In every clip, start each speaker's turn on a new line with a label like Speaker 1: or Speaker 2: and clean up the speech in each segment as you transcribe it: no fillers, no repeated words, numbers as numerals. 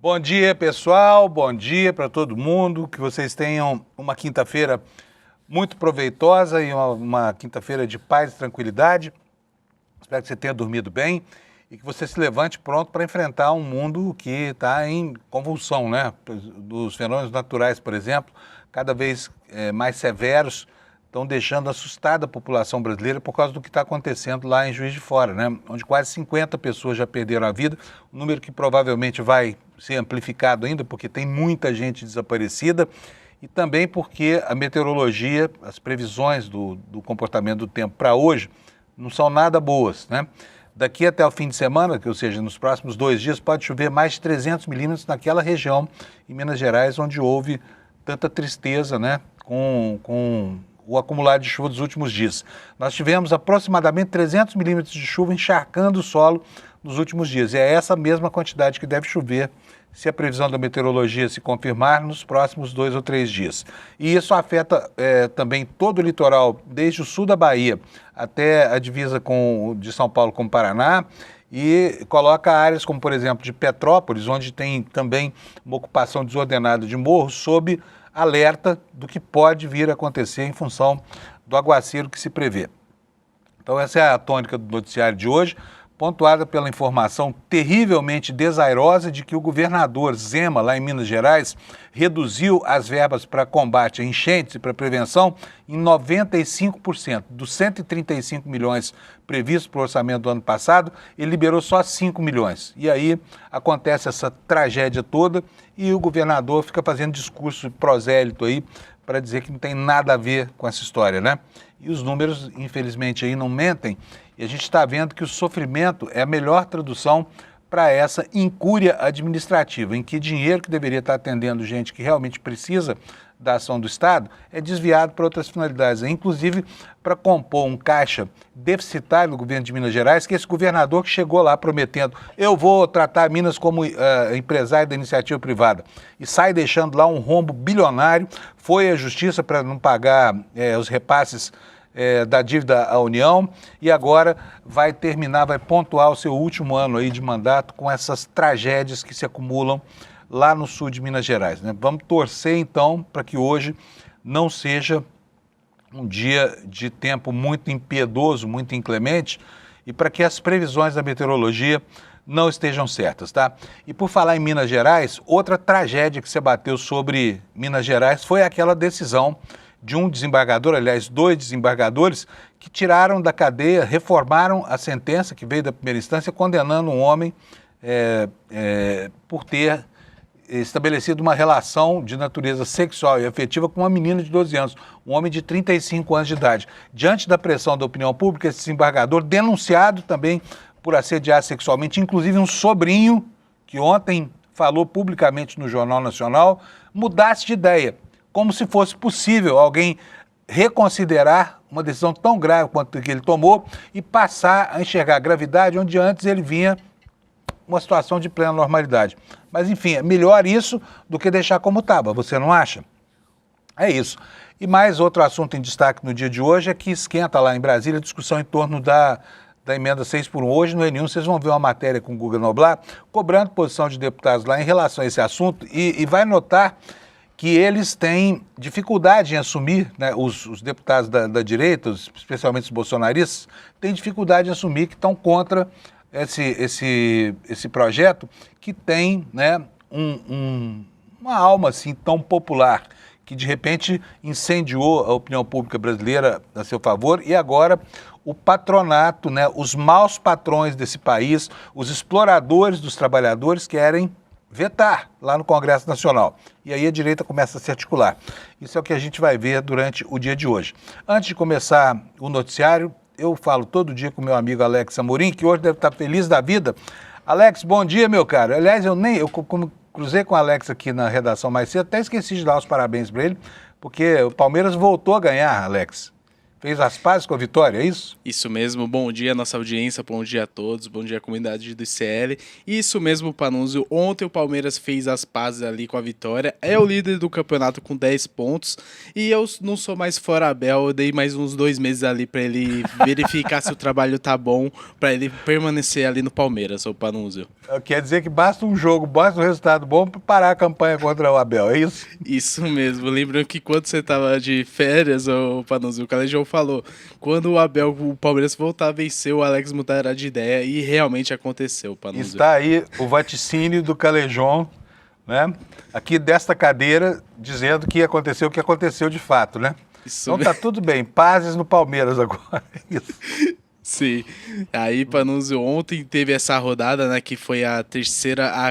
Speaker 1: Bom dia, pessoal. Bom dia para todo mundo. Que vocês tenham uma quinta-feira muito proveitosa e uma quinta-feira de paz e tranquilidade. Espero que você tenha dormido bem e que você se levante pronto para enfrentar um mundo que está em convulsão, né? Dos fenômenos naturais, por exemplo, cada vez mais severos, estão deixando assustada a população brasileira por causa do que está acontecendo lá em Juiz de Fora, né? Onde quase 50 pessoas já perderam a vida, um número que provavelmente vai ser amplificado ainda, porque tem muita gente desaparecida, e também porque a meteorologia, as previsões do comportamento do tempo para hoje, não são nada boas, né? Daqui até o fim de semana, ou seja, nos próximos 2 dias, pode chover mais de 300 milímetros naquela região, em Minas Gerais, onde houve tanta tristeza, né, com o acumulado de chuva dos últimos dias. Nós tivemos aproximadamente 300 milímetros de chuva encharcando o solo nos últimos dias. E é essa mesma quantidade que deve chover se a previsão da meteorologia se confirmar nos próximos 2 ou 3 dias. E isso afeta também todo o litoral, desde o sul da Bahia até a divisa de São Paulo com o Paraná, e coloca áreas como, por exemplo, de Petrópolis, onde tem também uma ocupação desordenada de morros, sob alerta do que pode vir a acontecer em função do aguaceiro que se prevê. Então essa é a tônica do noticiário de hoje, pontuada pela informação terrivelmente desairosa de que o governador Zema, lá em Minas Gerais, reduziu as verbas para combate a enchentes e para prevenção em 95%. Dos 135 milhões previstos para o orçamento do ano passado, ele liberou só 5 milhões. E aí acontece essa tragédia toda e o governador fica fazendo discurso prosélito aí para dizer que não tem nada a ver com essa história, né? E os números, infelizmente, aí não mentem. E a gente está vendo que o sofrimento é a melhor tradução para essa incúria administrativa, em que dinheiro que deveria estar atendendo gente que realmente precisa da ação do Estado é desviado para outras finalidades, inclusive para compor um caixa deficitário do governo de Minas Gerais, que esse governador que chegou lá prometendo: eu vou tratar Minas como empresário da iniciativa privada, e sai deixando lá um rombo bilionário, foi à justiça para não pagar os repasses da dívida à União, e agora vai pontuar o seu último ano aí de mandato com essas tragédias que se acumulam lá no sul de Minas Gerais, né? Vamos torcer então para que hoje não seja um dia de tempo muito impiedoso, muito inclemente, e para que as previsões da meteorologia não estejam certas, tá? E por falar em Minas Gerais, outra tragédia que se abateu sobre Minas Gerais foi aquela decisão de um desembargador, aliás, 2 desembargadores, que tiraram da cadeia, reformaram a sentença que veio da primeira instância, condenando um homem por ter estabelecido uma relação de natureza sexual e afetiva com uma menina de 12 anos, um homem de 35 anos de idade. Diante da pressão da opinião pública, esse desembargador, denunciado também por assediar sexualmente, inclusive um sobrinho, que ontem falou publicamente no Jornal Nacional, mudasse de ideia, como se fosse possível alguém reconsiderar uma decisão tão grave quanto a que ele tomou e passar a enxergar a gravidade onde antes ele vinha uma situação de plena normalidade. Mas, enfim, é melhor isso do que deixar como estava, você não acha? É isso. E mais outro assunto em destaque no dia de hoje é que esquenta lá em Brasília a discussão em torno da emenda 6x1. Hoje no N1 vocês vão ver uma matéria com o Guga Noblar cobrando posição de deputados lá em relação a esse assunto e vai notar que eles têm dificuldade em assumir, né, os deputados da direita, especialmente os bolsonaristas, têm dificuldade em assumir que estão contra esse projeto que tem, né, uma alma assim tão popular, que de repente incendiou a opinião pública brasileira a seu favor, e agora o patronato, né, os maus patrões desse país, os exploradores dos trabalhadores querem vetar lá no Congresso Nacional. E aí a direita começa a se articular. Isso é o que a gente vai ver durante o dia de hoje. Antes de começar o noticiário, eu falo todo dia com meu amigo Alex Amorim, que hoje deve estar feliz da vida. Alex, bom dia, meu caro. Aliás, eu cruzei com o Alex aqui na redação mais cedo, até esqueci de dar os parabéns para ele, porque o Palmeiras voltou a ganhar, Alex. Fez as pazes com a vitória, é isso?
Speaker 2: Isso mesmo, bom dia nossa audiência, bom dia a todos, bom dia à comunidade do ICL. Isso mesmo, Panunzio, ontem o Palmeiras fez as pazes ali com a vitória, é o líder do campeonato com 10 pontos e eu não sou mais fora Abel, eu dei mais uns 2 meses ali pra ele verificar se o trabalho tá bom, pra ele permanecer ali no Palmeiras, ô Panunzio.
Speaker 1: Quer dizer que basta um jogo, basta um resultado bom para parar a campanha contra o Abel, é isso?
Speaker 2: Isso mesmo, lembrando que quando você tava de férias, ô Panunzio, o Calejão falou, quando o Palmeiras voltar a vencer, o Alex mudará de ideia e realmente aconteceu, Panunzio.
Speaker 1: Está aí o vaticínio do Calejão, né? Aqui desta cadeira, dizendo que aconteceu o que aconteceu de fato, né?
Speaker 2: Isso
Speaker 1: então tá tudo bem, pazes no Palmeiras agora. Isso.
Speaker 2: Sim, aí Panunzio, ontem teve essa rodada, né, que foi a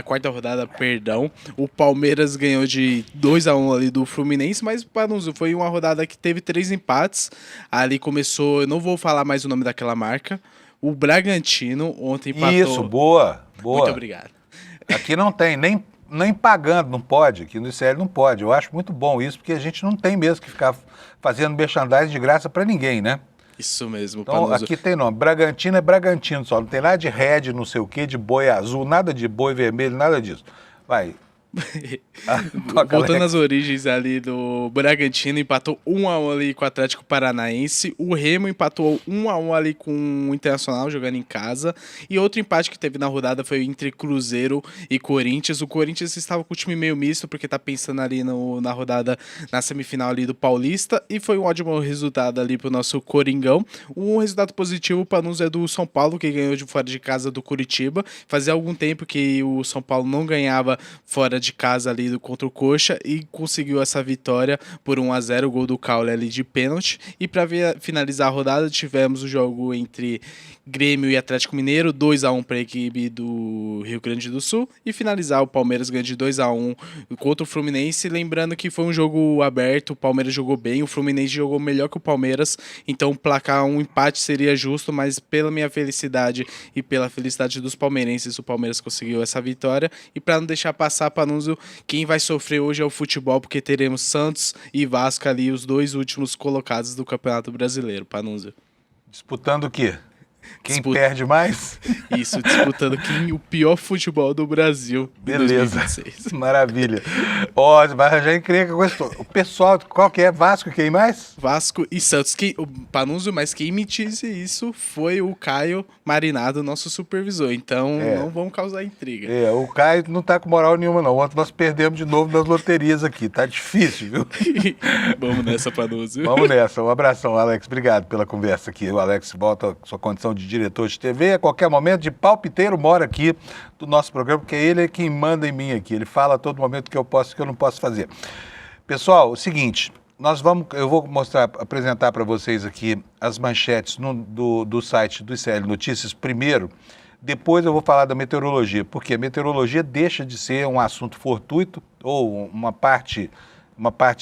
Speaker 2: quarta rodada, perdão, o Palmeiras ganhou de 2-1 ali do Fluminense, mas Panunzio, foi uma rodada que teve 3 empates, ali começou, eu não vou falar mais o nome daquela marca, o Bragantino ontem empatou.
Speaker 1: Isso, boa.
Speaker 2: Muito obrigado.
Speaker 1: Aqui não tem, nem pagando, não pode, aqui no ICL não pode, eu acho muito bom isso, porque a gente não tem mesmo que ficar fazendo merchandising de graça para ninguém, né?
Speaker 2: Isso mesmo,
Speaker 1: então,
Speaker 2: Panunzio.
Speaker 1: aqui tem nome, Bragantino é Bragantino só, não tem nada de red, não sei o que, de boi azul, nada de boi vermelho, nada disso. Vai.
Speaker 2: Voltando às origens ali do Bragantino, empatou 1-1 ali com o Atlético Paranaense, o Remo empatou 1-1 ali com o Internacional jogando em casa, e outro empate que teve na rodada foi entre Cruzeiro e Corinthians. O Corinthians estava com o time meio misto porque tá pensando ali na rodada, na semifinal ali do Paulista, e foi um ótimo resultado ali pro nosso Coringão. Um resultado positivo para nós é do São Paulo, que ganhou de fora de casa do Curitiba. Fazia algum tempo que o São Paulo não ganhava fora de casa ali contra o Coxa e conseguiu essa vitória por 1-0, o gol do Caule ali de pênalti. E para finalizar a rodada, tivemos o jogo entre Grêmio e Atlético Mineiro, 2-1 para a equipe do Rio Grande do Sul, e finalizar o Palmeiras ganhando de 2-1 contra o Fluminense. Lembrando que foi um jogo aberto, o Palmeiras jogou bem, o Fluminense jogou melhor que o Palmeiras, então placar um empate seria justo, mas pela minha felicidade e pela felicidade dos palmeirenses, o Palmeiras conseguiu essa vitória. E para não deixar passar, Panunzio, quem vai sofrer hoje é o futebol, porque teremos Santos e Vasco ali, os 2 últimos colocados do Campeonato Brasileiro, Panunzio.
Speaker 1: Disputando o quê? Quem perde mais?
Speaker 2: Isso, disputando o pior futebol do Brasil.
Speaker 1: Beleza,
Speaker 2: 2026.
Speaker 1: Maravilha. Ó, vai arranjar encrenca com isso. O pessoal, qual que é? Vasco, quem mais?
Speaker 2: Vasco e Santos. O Panunzio, mas quem me disse isso foi o Caio Marinado, nosso supervisor. Então não vamos causar intriga.
Speaker 1: O Caio não tá com moral nenhuma, não. Ontem nós perdemos de novo nas loterias aqui. Tá difícil, viu?
Speaker 2: Vamos nessa, Panunzio.
Speaker 1: Vamos nessa. Um abração, Alex. Obrigado pela conversa aqui. O Alex volta à sua condição de diretor de TV. A qualquer momento, de palpiteiro, mora aqui do nosso programa, porque ele é quem manda em mim aqui. Ele fala a todo momento que eu posso e que eu não posso fazer. Pessoal, o seguinte, eu vou apresentar para vocês aqui as manchetes do site do ICL Notícias primeiro, depois eu vou falar da meteorologia, porque a meteorologia deixa de ser um assunto fortuito ou uma parte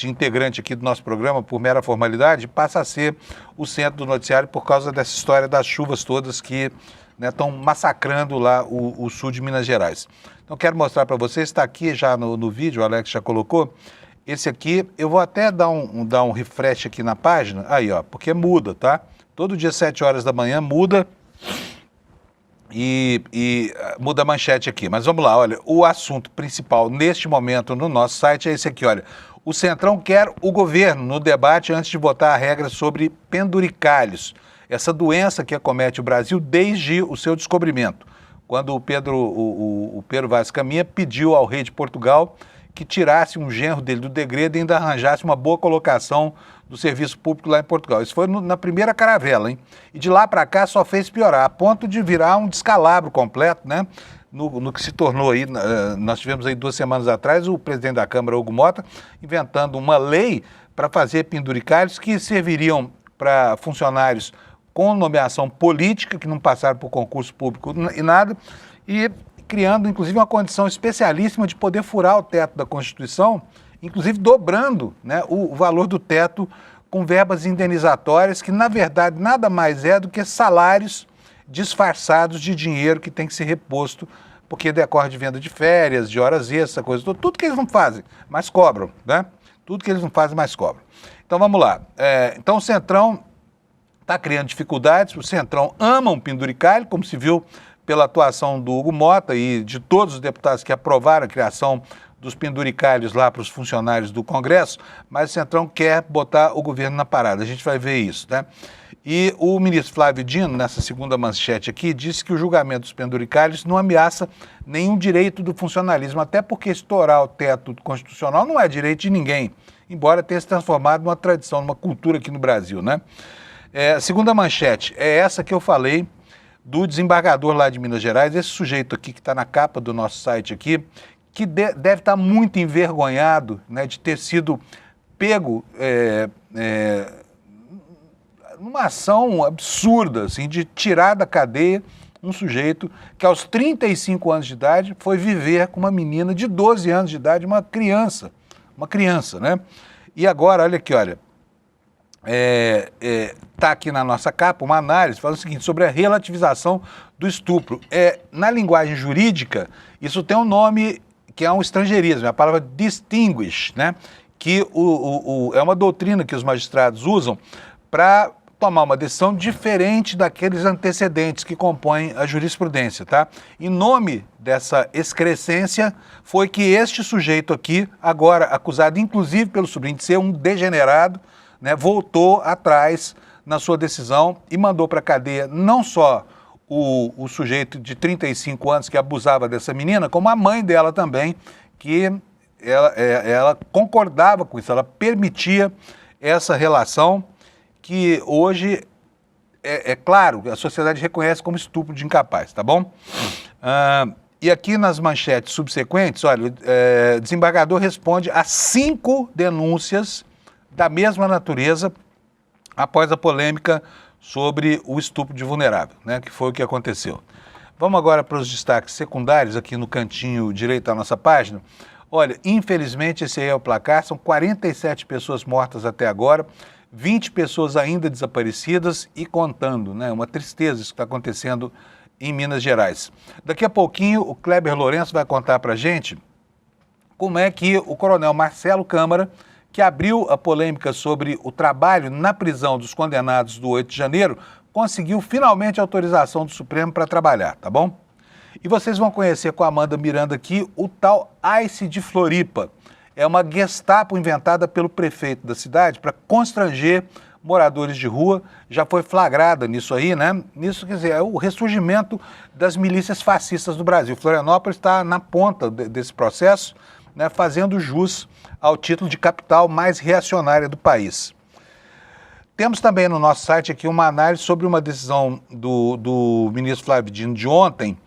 Speaker 1: integrante aqui do nosso programa por mera formalidade, passa a ser o centro do noticiário por causa dessa história das chuvas todas que estão massacrando lá o sul de Minas Gerais. Então quero mostrar para vocês, está aqui já no vídeo, o Alex já colocou, esse aqui, eu vou até dar um refresh aqui na página, aí ó, porque muda, tá? Todo dia 7 horas da manhã muda e muda a manchete aqui. Mas vamos lá, olha, o assunto principal neste momento no nosso site é esse aqui, olha. O Centrão quer o governo no debate antes de votar a regra sobre penduricalhos, essa doença que acomete o Brasil desde o seu descobrimento, quando o Pedro Vaz Caminha pediu ao rei de Portugal que tirasse um genro dele do degredo e ainda arranjasse uma boa colocação do serviço público lá em Portugal. Isso foi na primeira caravela, hein? E de lá para cá só fez piorar, a ponto de virar um descalabro completo, né? No que se tornou aí, nós tivemos aí 2 semanas atrás o presidente da Câmara, Hugo Mota, inventando uma lei para fazer penduricalhos que serviriam para funcionários com nomeação política, que não passaram por concurso público e nada, e criando, inclusive, uma condição especialíssima de poder furar o teto da Constituição, inclusive dobrando, né, o valor do teto com verbas indenizatórias, que, na verdade, nada mais é do que salários disfarçados de dinheiro que tem que ser reposto, porque decorre de venda de férias, de horas extras, coisa toda, tudo que eles não fazem, mas cobram, né? Tudo que eles não fazem, mas cobram. Então, vamos lá. Então, o Centrão está criando dificuldades. O Centrão ama um penduricalho, como se viu pela atuação do Hugo Mota e de todos os deputados que aprovaram a criação dos penduricalhos lá para os funcionários do Congresso, mas o Centrão quer botar o governo na parada. A gente vai ver isso, né? E o ministro Flávio Dino, nessa segunda manchete aqui, disse que o julgamento dos penduricalhos não ameaça nenhum direito do funcionalismo, até porque estourar o teto constitucional não é direito de ninguém, embora tenha se transformado numa tradição, numa cultura aqui no Brasil, né? A segunda manchete é essa que eu falei, do desembargador lá de Minas Gerais, esse sujeito aqui que está na capa do nosso site aqui, que deve estar muito envergonhado, né, de ter sido pego numa ação absurda, assim, de tirar da cadeia um sujeito que aos 35 anos de idade foi viver com uma menina de 12 anos de idade, uma criança, né? E agora, olha aqui, olha, tá aqui na nossa capa uma análise falando o seguinte, sobre a relativização do estupro. Na linguagem jurídica, isso tem um nome que é um estrangeirismo, é a palavra distinguish, né? Que é uma doutrina que os magistrados usam para tomar uma decisão diferente daqueles antecedentes que compõem a jurisprudência, tá? Em nome dessa excrescência foi que este sujeito aqui, agora acusado inclusive pelo sobrinho de ser um degenerado, né, voltou atrás na sua decisão e mandou para a cadeia não só o sujeito de 35 anos que abusava dessa menina, como a mãe dela também, que ela concordava com isso, ela permitia essa relação que hoje, claro, a sociedade reconhece como estupro de incapaz, tá bom? E aqui nas manchetes subsequentes, olha, o desembargador responde a 5 denúncias da mesma natureza após a polêmica sobre o estupro de vulnerável, né, que foi o que aconteceu. Vamos agora para os destaques secundários aqui no cantinho direito da nossa página. Olha, infelizmente esse aí é o placar, são 47 pessoas mortas até agora, 20 pessoas ainda desaparecidas e contando, né? Uma tristeza isso que está acontecendo em Minas Gerais. Daqui a pouquinho o Kleber Lourenço vai contar para a gente como é que o coronel Marcelo Câmara, que abriu a polêmica sobre o trabalho na prisão dos condenados do 8 de janeiro, conseguiu finalmente a autorização do Supremo para trabalhar, tá bom? E vocês vão conhecer com a Amanda Miranda aqui o tal ICE de Floripa. É uma Gestapo inventada pelo prefeito da cidade para constranger moradores de rua. Já foi flagrada nisso aí, né? Nisso, quer dizer, é o ressurgimento das milícias fascistas do Brasil. Florianópolis está na ponta desse processo, né, fazendo jus ao título de capital mais reacionária do país. Temos também no nosso site aqui uma análise sobre uma decisão do ministro Flávio Dino de ontem,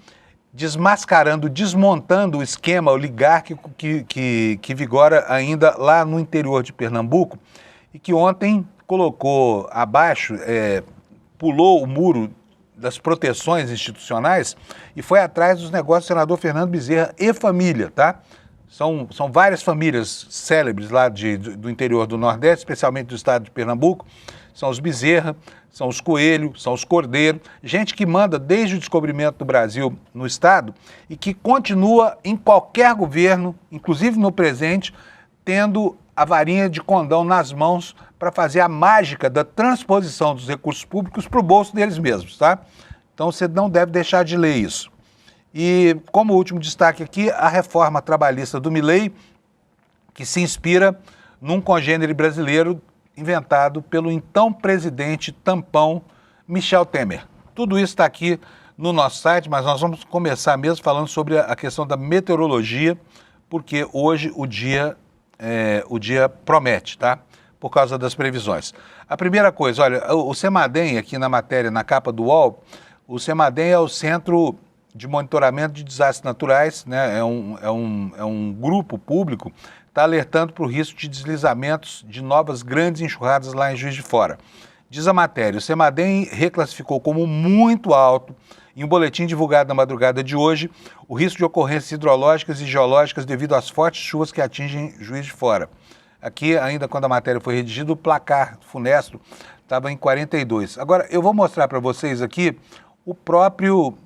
Speaker 1: desmascarando, desmontando o esquema oligárquico que vigora ainda lá no interior de Pernambuco e que ontem colocou abaixo, pulou o muro das proteções institucionais e foi atrás dos negócios do senador Fernando Bezerra e família, tá? São várias famílias célebres lá do interior do Nordeste, especialmente do estado de Pernambuco. São os Bezerra, são os Coelho, são os Cordeiro, gente que manda desde o descobrimento do Brasil no estado e que continua em qualquer governo, inclusive no presente, tendo a varinha de condão nas mãos para fazer a mágica da transposição dos recursos públicos para o bolso deles mesmos, tá? Então você não deve deixar de ler isso. E como último destaque aqui, a reforma trabalhista do Milei, que se inspira num congênere brasileiro inventado pelo então presidente tampão Michel Temer. Tudo isso está aqui no nosso site, mas nós vamos começar mesmo falando sobre a questão da meteorologia, porque hoje o dia promete, tá? Por causa das previsões. A primeira coisa, olha, o CEMADEM, aqui na matéria, na capa do UOL, o CEMADEM é o Centro de Monitoramento de Desastres Naturais, né? É um grupo público, está alertando para o risco de deslizamentos de novas grandes enxurradas lá em Juiz de Fora. Diz a matéria, o CEMADEM reclassificou como muito alto, em um boletim divulgado na madrugada de hoje, o risco de ocorrências hidrológicas e geológicas devido às fortes chuvas que atingem Juiz de Fora. Aqui, ainda quando a matéria foi redigida, o placar funesto estava em 42. Agora, eu vou mostrar para vocês aqui o próprio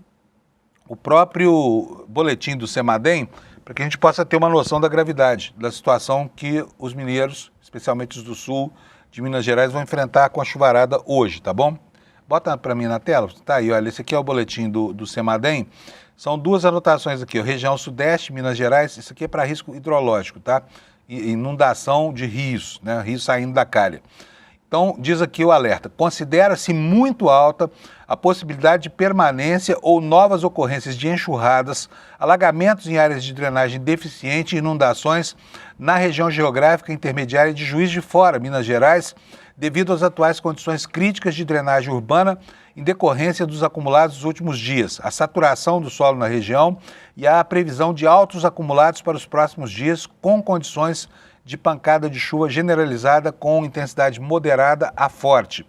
Speaker 1: boletim do CEMADEM, para que a gente possa ter uma noção da gravidade da situação que os mineiros, especialmente os do Sul, de Minas Gerais vão enfrentar com a chuvarada hoje, tá bom? Bota para mim na tela. Tá aí, olha, esse aqui é o boletim do CEMADEM. São duas anotações aqui, ó, região sudeste, Minas Gerais, isso aqui é para risco hidrológico, tá? Inundação de rios, né? Rios saindo da calha. Então, diz aqui o alerta, considera-se muito alta a possibilidade de permanência ou novas ocorrências de enxurradas, alagamentos em áreas de drenagem deficiente e inundações na região geográfica intermediária de Juiz de Fora, Minas Gerais, devido às atuais condições críticas de drenagem urbana em decorrência dos acumulados dos últimos dias, a saturação do solo na região e a previsão de altos acumulados para os próximos dias, com condições de pancada de chuva generalizada com intensidade moderada a forte.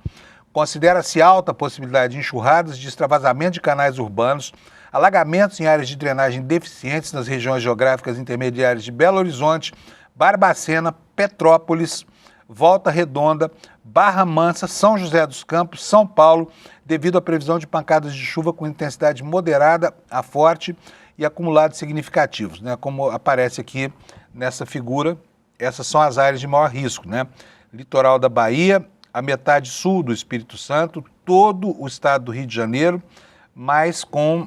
Speaker 1: Considera-se alta a possibilidade de enxurradas, de extravasamento de canais urbanos, alagamentos em áreas de drenagem deficientes nas regiões geográficas intermediárias de Belo Horizonte, Barbacena, Petrópolis, Volta Redonda, Barra Mansa, São José dos Campos, São Paulo, devido à previsão de pancadas de chuva com intensidade moderada a forte e acumulados significativos, né? Como aparece aqui nessa figura, essas são as áreas de maior risco, né? Litoral da Bahia, a metade sul do Espírito Santo, todo o estado do Rio de Janeiro, mas com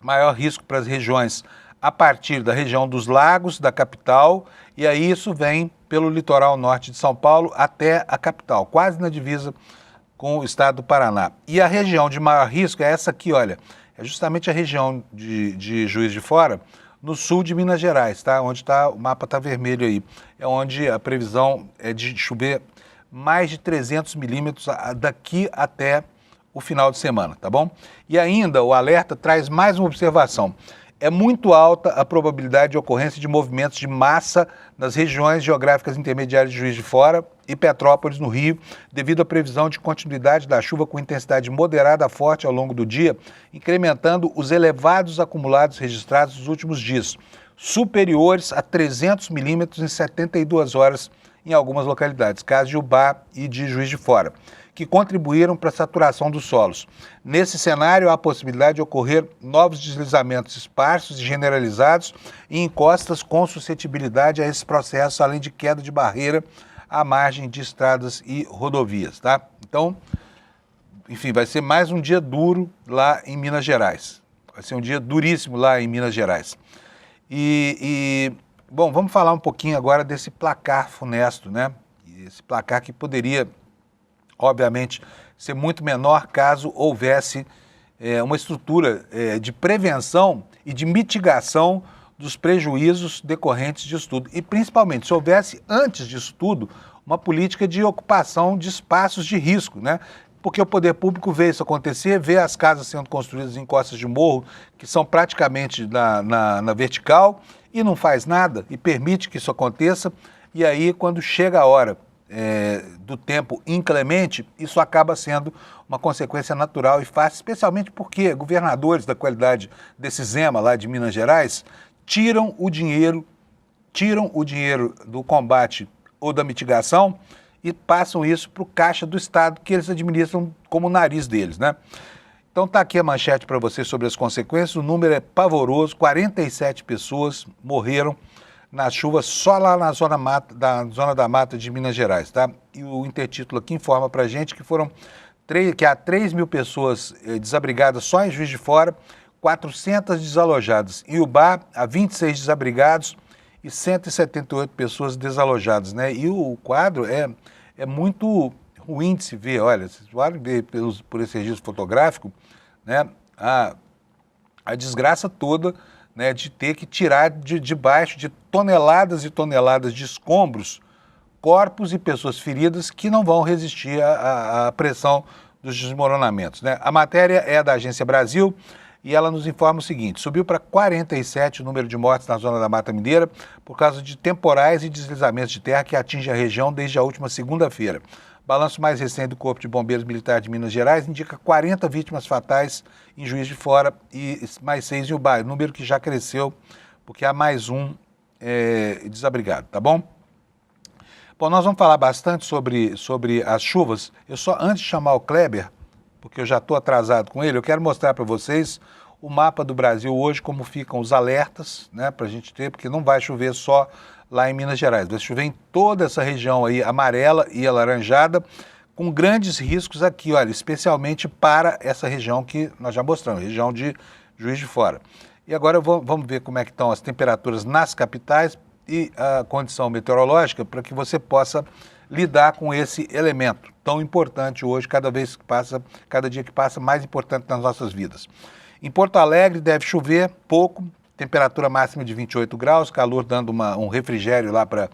Speaker 1: maior risco para as regiões a partir da região dos lagos, da capital, e aí isso vem pelo litoral norte de São Paulo até a capital, quase na divisa com o estado do Paraná. E a região de maior risco é essa aqui, olha, é justamente a região de Juiz de Fora, no sul de Minas Gerais, tá? Onde tá, o mapa está vermelho aí. É onde a previsão é de chover mais de 300 milímetros daqui até o final de semana, tá bom? E ainda o alerta traz mais uma observação. É muito alta a probabilidade de ocorrência de movimentos de massa nas regiões geográficas intermediárias de Juiz de Fora e Petrópolis, no Rio, devido à previsão de continuidade da chuva com intensidade moderada a forte ao longo do dia, incrementando os elevados acumulados registrados nos últimos dias, superiores a 300 milímetros em 72 horas em algumas localidades, caso de Ubá e de Juiz de Fora, que contribuíram para a saturação dos solos. Nesse cenário, há a possibilidade de ocorrer novos deslizamentos esparsos e generalizados em encostas com suscetibilidade a esse processo, além de queda de barreira à margem de estradas e rodovias, tá? Então, enfim, vai ser mais um dia duro lá em Minas Gerais. Vai ser um dia duríssimo lá em Minas Gerais. Bom, vamos falar um pouquinho agora desse placar funesto, né? Esse placar que poderia, obviamente, ser muito menor caso houvesse uma estrutura de prevenção e de mitigação dos prejuízos decorrentes disso tudo. E, principalmente, se houvesse, antes disso tudo, uma política de ocupação de espaços de risco, né? Porque o poder público vê isso acontecer, vê as casas sendo construídas em costas de morro, que são praticamente na vertical, e não faz nada, e permite que isso aconteça, e aí, quando chega a hora do tempo inclemente, isso acaba sendo uma consequência natural e fácil, especialmente porque governadores da qualidade desse Zema lá de Minas Gerais tiram o dinheiro do combate ou da mitigação e passam isso para o caixa do Estado, que eles administram como o nariz deles, né? Então tá aqui a manchete para vocês sobre as consequências, o número é pavoroso, 47 pessoas morreram nas chuvas só lá na zona da mata de Minas Gerais, tá? E o intertítulo aqui informa pra gente que que há 3 mil pessoas desabrigadas só em Juiz de Fora, 400 desalojadas. Em Ubá, há 26 desabrigados e 178 pessoas desalojadas, né? E o quadro é muito ruim de se ver, olha, vocês podem ver por esse registro fotográfico, né? A desgraça toda, né, de ter que tirar debaixo de toneladas e toneladas de escombros, corpos e pessoas feridas que não vão resistir à pressão dos desmoronamentos, né? A matéria é da Agência Brasil e ela nos informa o seguinte: subiu para 47 o número de mortes na zona da Mata Mineira por causa de temporais e deslizamentos de terra que atingem a região desde a última segunda-feira. Balanço mais recente do Corpo de Bombeiros Militar de Minas Gerais indica 40 vítimas fatais em Juiz de Fora e mais 6 em Ubá, número que já cresceu porque há mais um desabrigado, tá bom? Bom, nós vamos falar bastante sobre as chuvas. Eu só, antes de chamar o Kleber, porque eu já estou atrasado com ele, eu quero mostrar para vocês o mapa do Brasil hoje, como ficam os alertas, né, para a gente ter, porque não vai chover só lá em Minas Gerais, vai chover em toda essa região aí amarela e alaranjada, com grandes riscos aqui, olha, especialmente para essa região que nós já mostramos, região de Juiz de Fora. E agora vamos ver como é que estão as temperaturas nas capitais e a condição meteorológica para que você possa lidar com esse elemento tão importante hoje, cada dia que passa, mais importante nas nossas vidas. Em Porto Alegre deve chover pouco, temperatura máxima de 28 graus, calor dando um refrigério lá para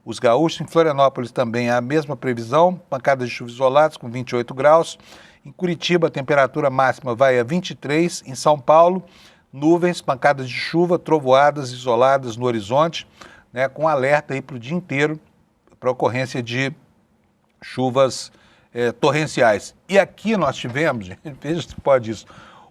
Speaker 1: os gaúchos. Em Florianópolis também a mesma previsão, pancadas de chuva isoladas com 28 graus. Em Curitiba a temperatura máxima vai a 23, em São Paulo nuvens, pancadas de chuva, trovoadas isoladas no horizonte, né, com alerta aí para o dia inteiro para ocorrência de chuvas torrenciais. E aqui nós tivemos, gente, veja se pode isso,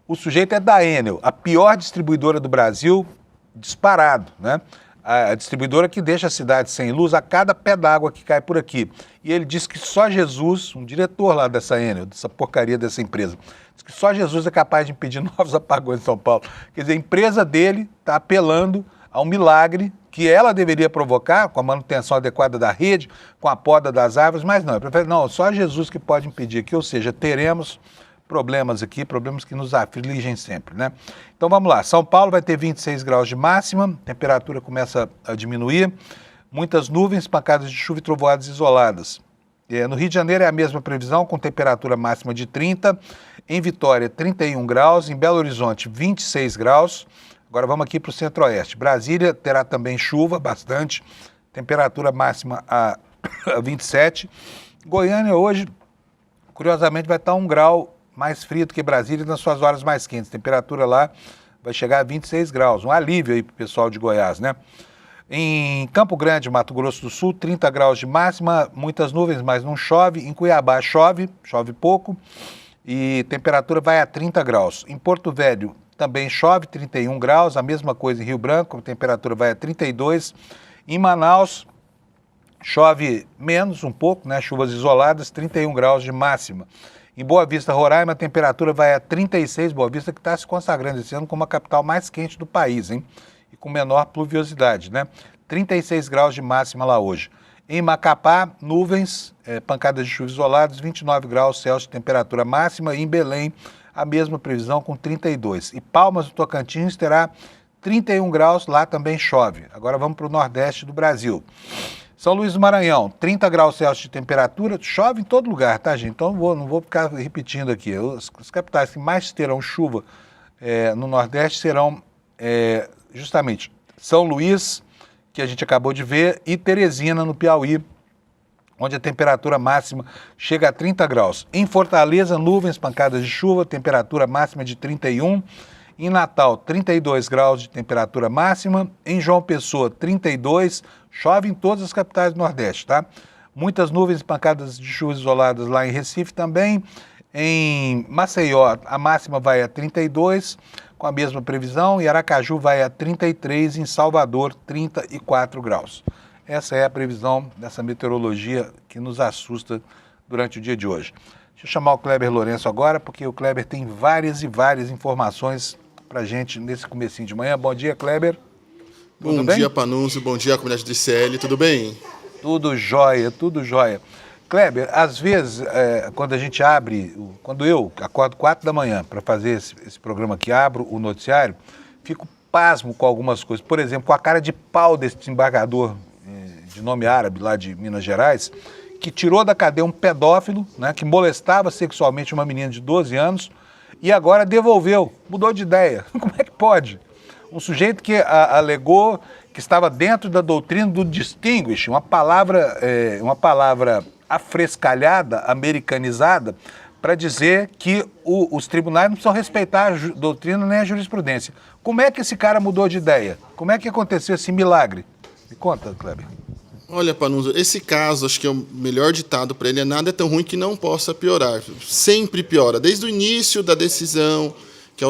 Speaker 1: o sujeito é da Enel, a pior distribuidora do Brasil, disparado, né? A distribuidora que deixa a cidade sem luz a cada pé d'água que cai por aqui. E ele disse que só Jesus, um diretor lá dessa Enel, dessa porcaria dessa empresa, diz que só Jesus é capaz de impedir novos apagões em São Paulo. Quer dizer, a empresa dele está apelando a um milagre que ela deveria provocar com a manutenção adequada da rede, com a poda das árvores, mas não, só Jesus que pode impedir aqui, ou seja, teremos problemas aqui, problemas que nos afligem sempre, né? Então vamos lá, São Paulo vai ter 26 graus de máxima, temperatura começa a diminuir, muitas nuvens, pancadas de chuva e trovoadas isoladas. No Rio de Janeiro é a mesma previsão, com temperatura máxima de 30, em Vitória 31 graus, em Belo Horizonte 26 graus. Agora vamos aqui para o centro-oeste. Brasília terá também chuva, bastante, temperatura máxima a 27. Goiânia hoje, curiosamente, vai estar 1 grau mais frio do que Brasília nas suas horas mais quentes. A temperatura lá vai chegar a 26 graus, um alívio aí para o pessoal de Goiás, né? Em Campo Grande, Mato Grosso do Sul, 30 graus de máxima, muitas nuvens, mas não chove. Em Cuiabá chove pouco e temperatura vai a 30 graus. Em Porto Velho também chove, 31 graus, a mesma coisa em Rio Branco, a temperatura vai a 32. Em Manaus chove menos um pouco, né? Chuvas isoladas, 31 graus de máxima. Em Boa Vista, Roraima, a temperatura vai a 36, Boa Vista que está se consagrando esse ano como a capital mais quente do país, hein? E com menor pluviosidade, né? 36 graus de máxima lá hoje. Em Macapá, nuvens, pancadas de chuva isoladas, 29 graus Celsius de temperatura máxima. E em Belém, a mesma previsão com 32. E Palmas do Tocantins terá 31 graus, lá também chove. Agora vamos para o nordeste do Brasil. São Luís do Maranhão, 30 graus Celsius de temperatura, chove em todo lugar, tá, gente? Então não vou ficar repetindo aqui. As capitais que mais terão chuva no Nordeste serão justamente São Luís, que a gente acabou de ver, e Teresina, no Piauí, onde a temperatura máxima chega a 30 graus. Em Fortaleza, nuvens, pancadas de chuva, temperatura máxima de 31. Em Natal, 32 graus de temperatura máxima. Em João Pessoa, 32. Chove em todas as capitais do Nordeste, tá? Muitas nuvens e pancadas de chuvas isoladas lá em Recife também. Em Maceió, a máxima vai a 32, com a mesma previsão. Em Aracaju vai a 33. Em Salvador, 34 graus. Essa é a previsão dessa meteorologia que nos assusta durante o dia de hoje. Deixa eu chamar o Kleber Lourenço agora, porque o Kleber tem várias e várias informações para a gente nesse comecinho de manhã. Bom dia, Kleber.
Speaker 3: Bom dia, Panunzio. Bom dia, comunidade do ICL. Tudo bem?
Speaker 1: Tudo jóia, tudo jóia. Kleber, às vezes, quando a gente abre, quando eu acordo 4 da manhã para fazer esse programa aqui, abro o noticiário, fico pasmo com algumas coisas. Por exemplo, com a cara de pau desse desembargador de nome árabe lá de Minas Gerais, que tirou da cadeia um pedófilo, né, que molestava sexualmente uma menina de 12 anos e agora devolveu, mudou de ideia. Como é que pode? Um sujeito que alegou que estava dentro da doutrina do distinguish, uma palavra afrescalhada, americanizada, para dizer que os tribunais não precisam respeitar a doutrina nem a jurisprudência. Como é que esse cara mudou de ideia? Como é que aconteceu esse milagre? Me conta, Kleber.
Speaker 3: Olha, Panunzio, esse caso, acho que é o melhor ditado para ele, nada é tão ruim que não possa piorar. Sempre piora. Desde o início da decisão que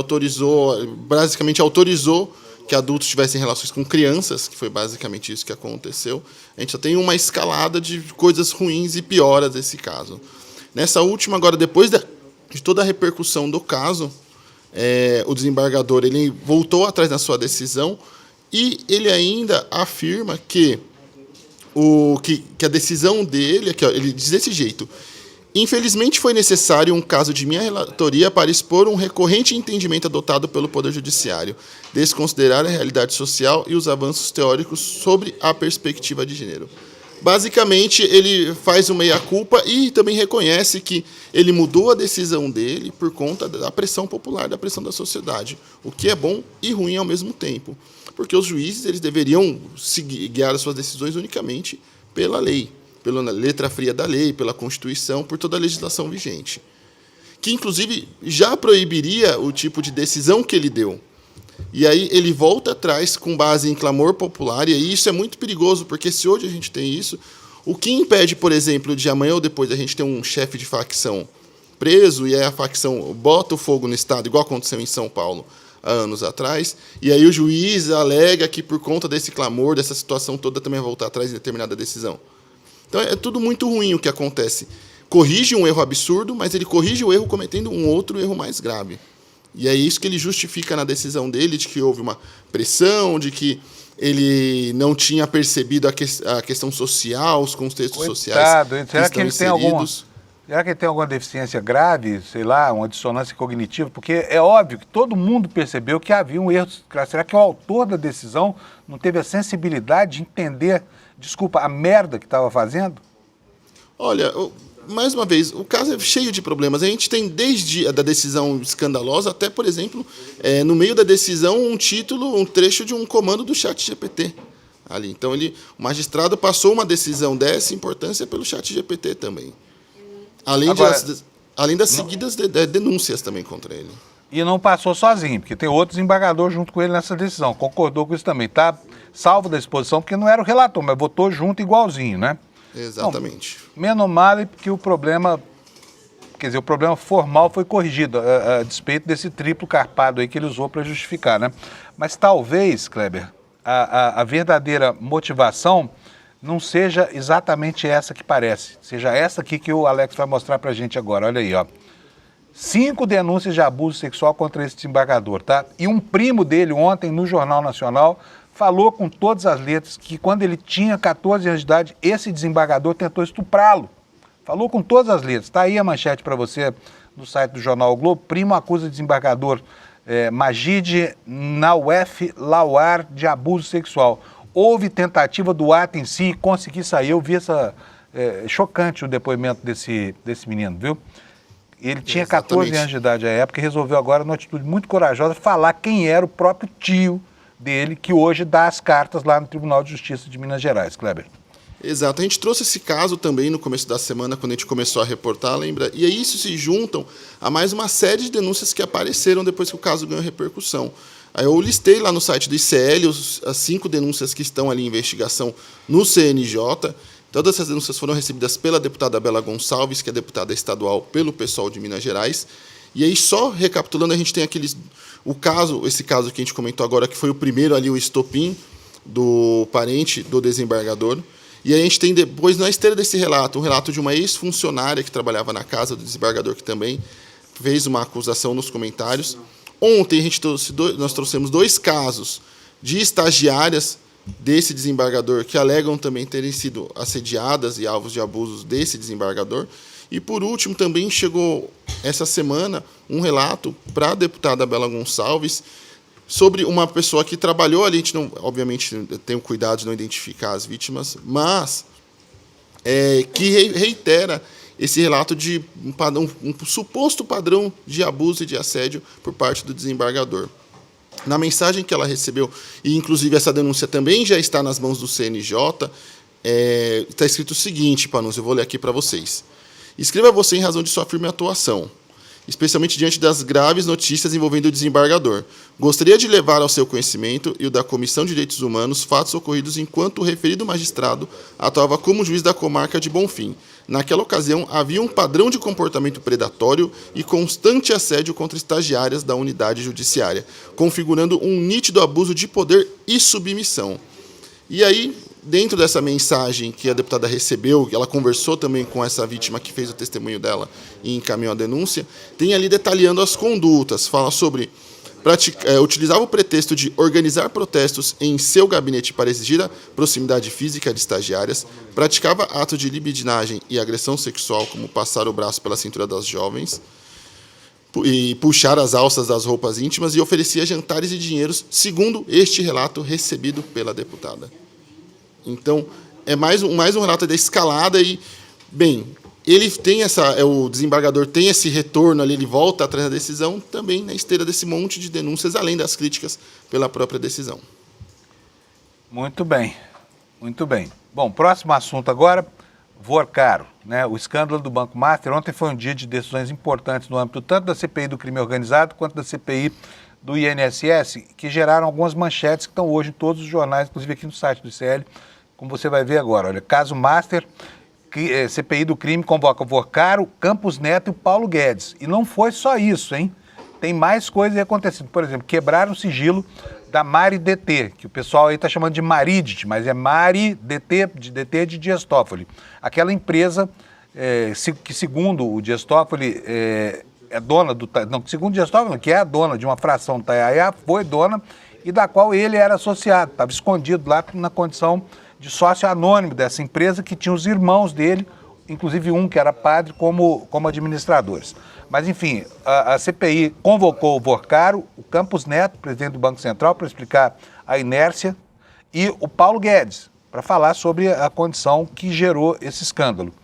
Speaker 3: basicamente autorizou que adultos tivessem relações com crianças, que foi basicamente isso que aconteceu, a gente só tem uma escalada de coisas ruins e pioras desse caso. Nessa última, agora, depois de toda a repercussão do caso, o desembargador ele voltou atrás na sua decisão e ele ainda afirma que a decisão dele, aqui, ó, ele diz desse jeito: infelizmente foi necessário um caso de minha relatoria para expor um recorrente entendimento adotado pelo Poder Judiciário, desconsiderar a realidade social e os avanços teóricos sobre a perspectiva de gênero. Basicamente, ele faz uma meia-culpa e também reconhece que ele mudou a decisão dele por conta da pressão popular, da pressão da sociedade, o que é bom e ruim ao mesmo tempo, porque os juízes eles deveriam guiar as suas decisões unicamente pela lei, pela letra fria da lei, pela Constituição, por toda a legislação vigente, que inclusive já proibiria o tipo de decisão que ele deu. E aí ele volta atrás com base em clamor popular, e aí isso é muito perigoso, porque se hoje a gente tem isso, o que impede, por exemplo, de amanhã ou depois a gente ter um chefe de facção preso, e aí a facção bota o fogo no Estado, igual aconteceu em São Paulo há anos atrás, e aí o juiz alega que por conta desse clamor, dessa situação toda, também vai voltar atrás em determinada decisão. Então é tudo muito ruim o que acontece. Corrige um erro absurdo, mas ele corrige o erro cometendo um outro erro mais grave. E é isso que ele justifica na decisão dele, de que houve uma pressão, de que ele não tinha percebido a questão social, os contextos sociais que
Speaker 1: será
Speaker 3: estão
Speaker 1: que ele
Speaker 3: inseridos.
Speaker 1: Será que ele tem alguma deficiência grave, sei lá, uma dissonância cognitiva? Porque é óbvio que todo mundo percebeu que havia um erro. Será que o autor da decisão não teve a sensibilidade de entender, a merda que estava fazendo?
Speaker 3: Olha, mais uma vez, o caso é cheio de problemas. A gente tem desde a da decisão escandalosa até, por exemplo, no meio da decisão, um título, um trecho de um comando do ChatGPT ali. Então, o magistrado passou uma decisão dessa importância pelo ChatGPT também. Além das seguidas denúncias também contra ele.
Speaker 1: E não passou sozinho, porque tem outro desembargador junto com ele nessa decisão. Concordou com isso também. Tá salvo da exposição, porque não era o relator, mas votou junto igualzinho, né?
Speaker 3: Exatamente.
Speaker 1: Bom, menos mal é porque o problema formal foi corrigido, a despeito desse triplo carpado aí que ele usou para justificar, né? Mas talvez, Kleber, a verdadeira motivação não seja exatamente essa que parece, seja essa aqui que o Alex vai mostrar para a gente agora. Olha aí, ó. 5 denúncias de abuso sexual contra esse desembargador, tá? E um primo dele ontem no Jornal Nacional falou com todas as letras que quando ele tinha 14 anos de idade, esse desembargador tentou estuprá-lo. Falou com todas as letras. Está aí a manchete para você no site do Jornal o Globo. Primo acusa desembargador Magid Nawef Lawar de abuso sexual. Houve tentativa do ato em si e consegui sair. Eu vi chocante o depoimento desse menino, viu? Ele tinha 14 anos de idade à época e resolveu agora, numa atitude muito corajosa, falar quem era o próprio tio dele, que hoje dá as cartas lá no Tribunal de Justiça de Minas Gerais. Kleber.
Speaker 3: Exato. A gente trouxe esse caso também no começo da semana, quando a gente começou a reportar, lembra? E aí isso se juntam a mais uma série de denúncias que apareceram depois que o caso ganhou repercussão. Aí eu listei lá no site do ICL as 5 denúncias que estão ali em investigação no CNJ. Todas essas denúncias foram recebidas pela deputada Bela Gonçalves, que é deputada estadual pelo PSOL de Minas Gerais. E aí, só recapitulando, a gente tem esse caso que a gente comentou agora, que foi o primeiro ali, o estopim do parente do desembargador. E aí a gente tem depois, na esteira desse relato, um relato de uma ex-funcionária que trabalhava na casa do desembargador, que também fez uma acusação nos comentários. Ontem nós trouxemos 2 casos de estagiárias desse desembargador que alegam também terem sido assediadas e alvos de abusos desse desembargador. E, por último, também chegou essa semana um relato para a deputada Bela Gonçalves sobre uma pessoa que trabalhou ali. A gente, obviamente, tem o cuidado de não identificar as vítimas, mas que reitera esse relato de um suposto padrão de abuso e de assédio por parte do desembargador. Na mensagem que ela recebeu, e inclusive essa denúncia também já está nas mãos do CNJ, está escrito o seguinte, Panunzio, eu vou ler aqui para vocês. Escreva você em razão de sua firme atuação, especialmente diante das graves notícias envolvendo o desembargador. Gostaria de levar ao seu conhecimento e o da Comissão de Direitos Humanos fatos ocorridos enquanto o referido magistrado atuava como juiz da comarca de Bonfim. Naquela ocasião, havia um padrão de comportamento predatório e constante assédio contra estagiárias da unidade judiciária, configurando um nítido abuso de poder e submissão. E aí, dentro dessa mensagem que a deputada recebeu, ela conversou também com essa vítima que fez o testemunho dela e encaminhou a denúncia, tem ali detalhando as condutas, fala sobre utilizava o pretexto de organizar protestos em seu gabinete para exigir a proximidade física de estagiárias, praticava atos de libidinagem e agressão sexual, como passar o braço pela cintura das jovens, e puxar as alças das roupas íntimas, e oferecia jantares e dinheiros, segundo este relato recebido pela deputada. Então, é mais um relato da escalada e, bem, ele tem o desembargador tem esse retorno ali, ele volta atrás da decisão, também na esteira desse monte de denúncias, além das críticas pela própria decisão.
Speaker 1: Muito bem, muito bem. Bom, próximo assunto agora, Vorcaro, né? O escândalo do Banco Master. Ontem foi um dia de decisões importantes no âmbito tanto da CPI do crime organizado quanto da CPI do INSS, que geraram algumas manchetes que estão hoje em todos os jornais, inclusive aqui no site do ICL, como você vai ver agora. Olha, caso Master, CPI do crime convoca Vorcaro, Campos Neto e Paulo Guedes. E não foi só isso, hein? Tem mais coisas acontecendo. Por exemplo, quebraram o sigilo da Mari DT, que o pessoal aí está chamando de Maridit, mas é Mari DT, de DT de Dias Toffoli. Aquela empresa que, segundo o Dias Toffoli, é dona do... Não, segundo o Dias Toffoli, que é a dona de uma fração do Taiaiá, foi dona e da qual ele era associado. Estava escondido lá na condição de sócio anônimo dessa empresa, que tinha os irmãos dele, inclusive um que era padre, como administradores. Mas, enfim, a CPI convocou o Vorcaro, o Campos Neto, presidente do Banco Central, para explicar a inércia, e o Paulo Guedes, para falar sobre a condição que gerou esse escândalo.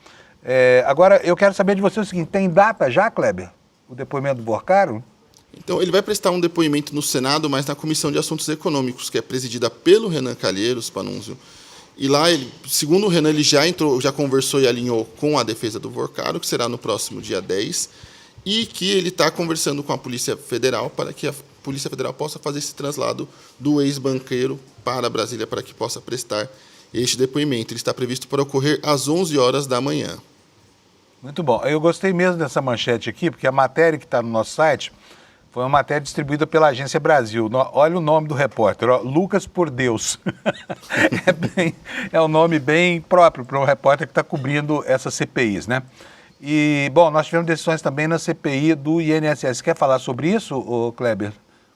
Speaker 1: Agora, eu quero saber de você o seguinte, tem data já, Kleber, o depoimento do Vorcaro?
Speaker 3: Então, ele vai prestar um depoimento no Senado, mas na Comissão de Assuntos Econômicos, que é presidida pelo Renan Calheiros, Panunzio. E lá, segundo o Renan, ele já conversou e alinhou com a defesa do Vorcaro, que será no próximo dia 10, e que ele está conversando com a Polícia Federal para que a Polícia Federal possa fazer esse traslado do ex-banqueiro para Brasília para que possa prestar este depoimento. Ele está previsto para ocorrer às 11 horas da manhã.
Speaker 1: Muito bom. Eu gostei mesmo dessa manchete aqui, porque a matéria que está no nosso site foi uma matéria distribuída pela Agência Brasil. Olha o nome do repórter, ó, Lucas por Deus. É um nome bem próprio para um repórter que está cobrindo essas CPIs, né? E, bom, nós tivemos decisões também na CPI do INSS. Quer falar sobre isso, Kleber?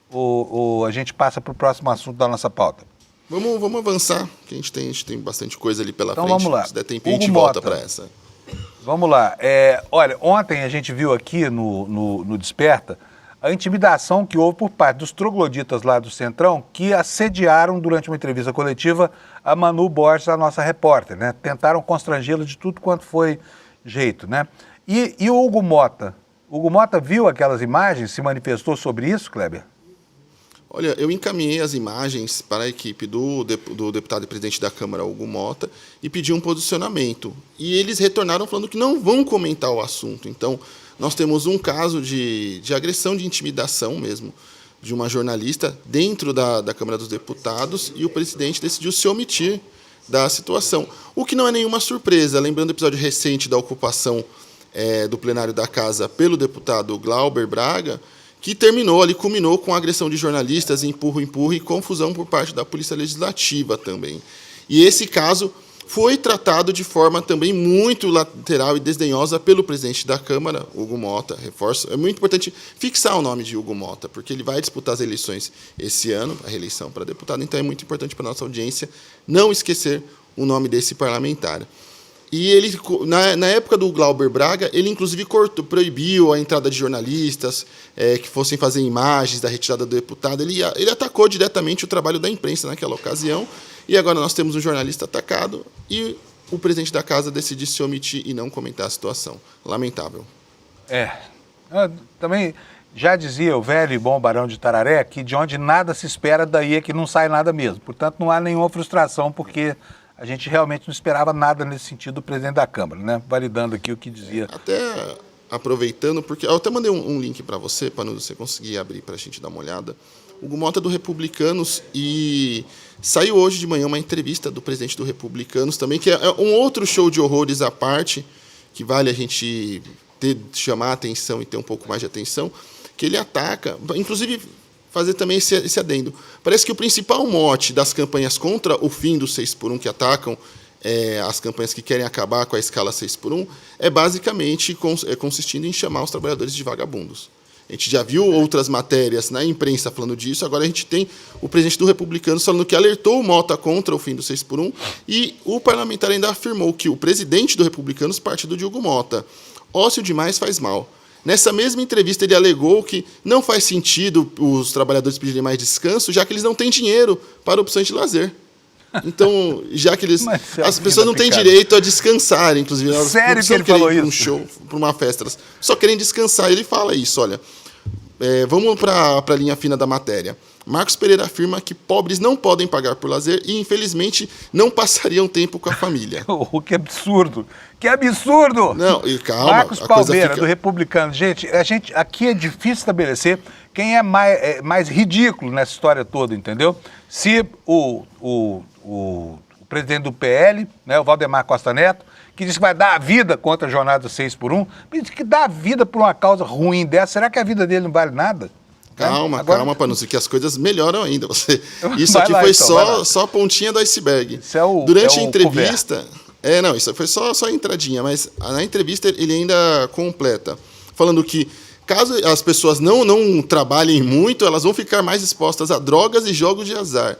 Speaker 1: Ou a gente passa para o próximo assunto da nossa pauta?
Speaker 3: Vamos avançar, que a gente tem bastante coisa ali pela frente.
Speaker 1: Vamos lá.
Speaker 3: Se der tempo, a gente volta para essa.
Speaker 1: Vamos lá. Olha, ontem a gente viu aqui no Desperta a intimidação que houve por parte dos trogloditas lá do Centrão, que assediaram durante uma entrevista coletiva a Manu Borges, a nossa repórter, né? Tentaram constrangê-la de tudo quanto foi jeito, né? E o Hugo Mota? O Hugo Mota viu aquelas imagens, se manifestou sobre isso, Kleber?
Speaker 3: Olha, eu encaminhei as imagens para a equipe do deputado e presidente da Câmara, Hugo Mota, e pedi um posicionamento. E eles retornaram falando que não vão comentar o assunto. Então, nós temos um caso de agressão, de intimidação mesmo, de uma jornalista dentro da Câmara dos Deputados, e o presidente decidiu se omitir da situação. O que não é nenhuma surpresa, lembrando o episódio recente da ocupação do plenário da Casa pelo deputado Glauber Braga, que culminou com a agressão de jornalistas, empurra e confusão por parte da Polícia Legislativa também. E esse caso foi tratado de forma também muito lateral e desdenhosa pelo presidente da Câmara, Hugo Mota. Reforço, é muito importante fixar o nome de Hugo Mota, porque ele vai disputar as eleições esse ano, a reeleição para deputado, então é muito importante para a nossa audiência não esquecer o nome desse parlamentar. E ele, na época do Glauber Braga, ele inclusive proibiu a entrada de jornalistas que fossem fazer imagens da retirada do deputado. Ele atacou diretamente o trabalho da imprensa naquela ocasião, e agora nós temos um jornalista atacado e o presidente da casa decide se omitir e não comentar a situação. Lamentável.
Speaker 1: Também já dizia o velho e bom Barão de Tararé que de onde nada se espera, daí é que não sai nada mesmo. Portanto, não há nenhuma frustração, porque a gente realmente não esperava nada nesse sentido do presidente da Câmara, né? Validando aqui o que dizia.
Speaker 3: Até aproveitando, porque eu até mandei um link para você, para você conseguir abrir para a gente dar uma olhada. O Hugo Mota do Republicanos, e saiu hoje de manhã uma entrevista do presidente do Republicanos também, que é um outro show de horrores à parte, que vale a gente chamar a atenção e ter um pouco mais de atenção, que ele ataca, inclusive fazer também esse adendo. Parece que o principal mote das campanhas contra o fim do 6x1, que atacam as campanhas que querem acabar com a escala 6x1, é basicamente consistindo em chamar os trabalhadores de vagabundos. A gente já viu outras matérias na imprensa falando disso, agora a gente tem o presidente do Republicanos falando que alertou o Mota contra o fim do 6x1, e o parlamentar ainda afirmou que o presidente do Republicanos, partido de Hugo Mota, ócio demais faz mal. Nessa mesma entrevista, ele alegou que não faz sentido os trabalhadores pedirem mais descanso, já que eles não têm dinheiro para opções de lazer. Então, já que as pessoas não têm direito a descansar, inclusive. Elas
Speaker 1: Sério
Speaker 3: não
Speaker 1: que ele falou isso?
Speaker 3: Um show, para uma festa, elas só querem descansar. Ele fala isso, olha. Vamos para a linha fina da matéria. Marcos Pereira afirma que pobres não podem pagar por lazer e, infelizmente, não passariam tempo com a família.
Speaker 1: Que absurdo! Que absurdo!
Speaker 3: Não, e calma.
Speaker 1: Marcos Palmeira, do Republicano. Gente, aqui é difícil estabelecer quem é mais ridículo nessa história toda, entendeu? Se o presidente do PL, né, o Valdemar Costa Neto, que disse que vai dar a vida contra a jornada 6x1, diz que dá a vida por uma causa ruim dessa. Será que a vida dele não vale nada?
Speaker 3: Calma, para não ser que as coisas melhoram ainda. Isso aqui foi só a pontinha do iceberg. Durante a entrevista... isso foi só a entradinha, mas na entrevista ele ainda completa, falando que caso as pessoas não trabalhem muito, elas vão ficar mais expostas a drogas e jogos de azar.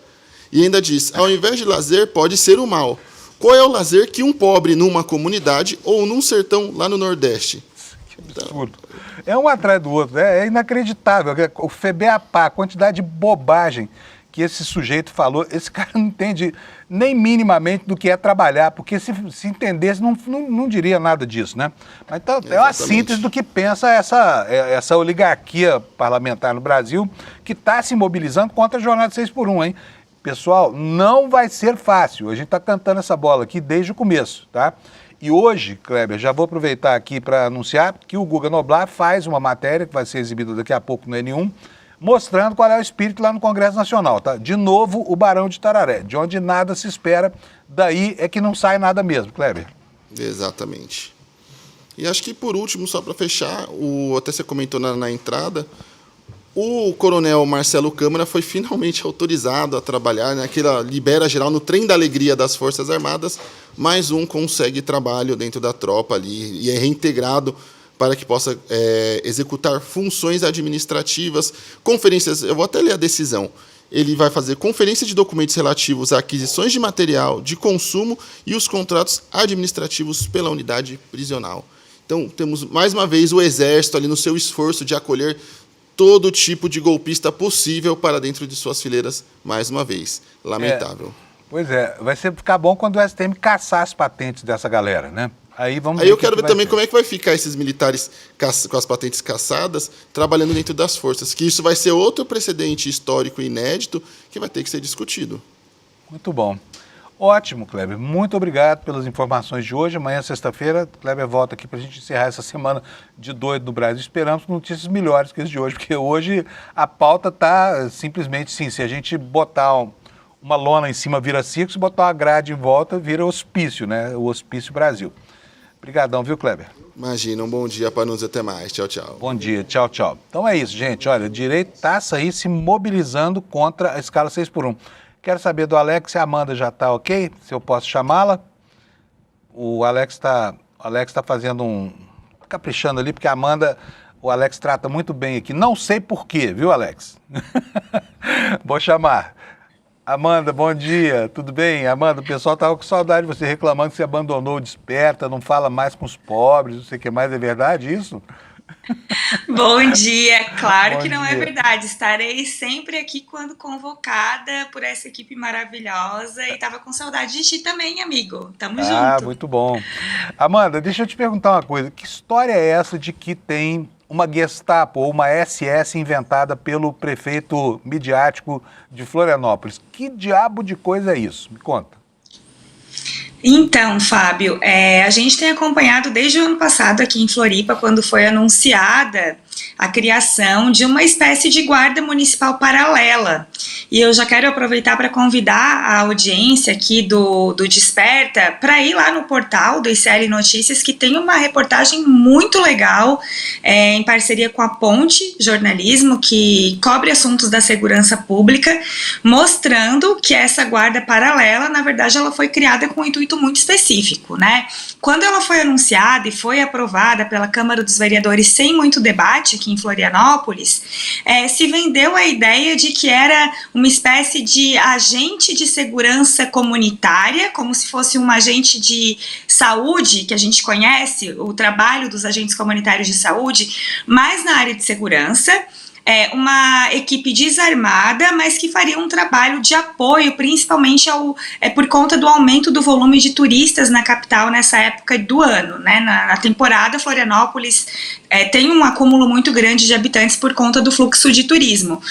Speaker 3: E ainda diz, ao invés de lazer, pode ser o mal. Qual é o lazer que um pobre numa comunidade ou num sertão lá no Nordeste?
Speaker 1: Que absurdo. É um atrás do outro, é inacreditável. O FEBEAPA, a quantidade de bobagem que esse sujeito falou, esse cara não entende nem minimamente do que é trabalhar, porque se entendesse não diria nada disso, né? Mas então, é uma síntese do que pensa essa oligarquia parlamentar no Brasil, que está se mobilizando contra a jornada 6x1, hein? Pessoal, não vai ser fácil. A gente está cantando essa bola aqui desde o começo, tá? E hoje, Kleber, já vou aproveitar aqui para anunciar que o Guga Noblar faz uma matéria, que vai ser exibida daqui a pouco no N1, mostrando qual é o espírito lá no Congresso Nacional, tá? De novo, o Barão de Tararé, de onde nada se espera, daí é que não sai nada mesmo, Kleber.
Speaker 3: Exatamente. E acho que, por último, só para fechar, até você comentou na entrada, o coronel Marcelo Câmara foi finalmente autorizado a trabalhar naquela libera geral no trem da alegria das Forças Armadas, mais um consegue trabalho dentro da tropa ali e é reintegrado para que possa executar funções administrativas, conferências, eu vou até ler a decisão. Ele vai fazer conferência de documentos relativos a aquisições de material de consumo e os contratos administrativos pela unidade prisional. Então, temos mais uma vez o Exército ali no seu esforço de acolher todo tipo de golpista possível para dentro de suas fileiras, mais uma vez. Lamentável.
Speaker 1: Pois é, vai ficar bom quando o STM caçar as patentes dessa galera, né? Aí
Speaker 3: eu quero ver também como é que vai ficar esses militares com as patentes caçadas trabalhando dentro das forças, que isso vai ser outro precedente histórico inédito que vai ter que ser discutido.
Speaker 1: Muito bom. Ótimo, Kleber. Muito obrigado pelas informações de hoje. Amanhã, sexta-feira, Kleber volta aqui para a gente encerrar essa semana de doido no Brasil. Esperamos notícias melhores que as de hoje, porque hoje a pauta está simplesmente assim, se a gente botar uma lona em cima vira circo, se botar uma grade em volta vira hospício, né? O Hospício Brasil. Obrigadão, viu, Kleber?
Speaker 3: Imagina, um bom dia para nós, até mais. Tchau, tchau.
Speaker 1: Bom dia, tchau, tchau. Então é isso, gente. Olha, direitaça aí se mobilizando contra a escala 6x1. Quero saber do Alex se a Amanda já está ok, se eu posso chamá-la. O Alex está fazendo caprichando ali, porque o Alex trata muito bem aqui. Não sei por quê, viu, Alex? Vou chamar. Amanda, bom dia, tudo bem? Amanda, o pessoal estava com saudade de você, reclamando que você abandonou o Desperta, não fala mais com os pobres, não sei o que mais, é verdade isso?
Speaker 4: Bom dia, claro que não
Speaker 1: dia.
Speaker 4: É verdade, estarei sempre aqui quando convocada por essa equipe maravilhosa e estava com saudade de ti também, amigo, tamo junto.
Speaker 1: Muito bom. Amanda, deixa eu te perguntar uma coisa, que história é essa de que tem uma Gestapo ou uma SS inventada pelo prefeito midiático de Florianópolis? Que diabo de coisa é isso? Me conta.
Speaker 4: Então, Fábio, a gente tem acompanhado desde o ano passado aqui em Floripa, quando foi anunciada a criação de uma espécie de guarda municipal paralela. E eu já quero aproveitar para convidar a audiência aqui do Desperta para ir lá no portal do ICL Notícias, que tem uma reportagem muito legal, em parceria com a Ponte Jornalismo, que cobre assuntos da segurança pública, mostrando que essa guarda paralela, na verdade, ela foi criada com um intuito muito específico, né? Quando ela foi anunciada e foi aprovada pela Câmara dos Vereadores sem muito debate aqui em Florianópolis, se vendeu a ideia de que era uma espécie de agente de segurança comunitária, como se fosse um agente de saúde, que a gente conhece, o trabalho dos agentes comunitários de saúde, mas na área de segurança. Uma equipe desarmada, mas que faria um trabalho de apoio, principalmente por conta do aumento do volume de turistas na capital nessa época do ano, né? Na temporada, Florianópolis tem um acúmulo muito grande de habitantes por conta do fluxo de turismo.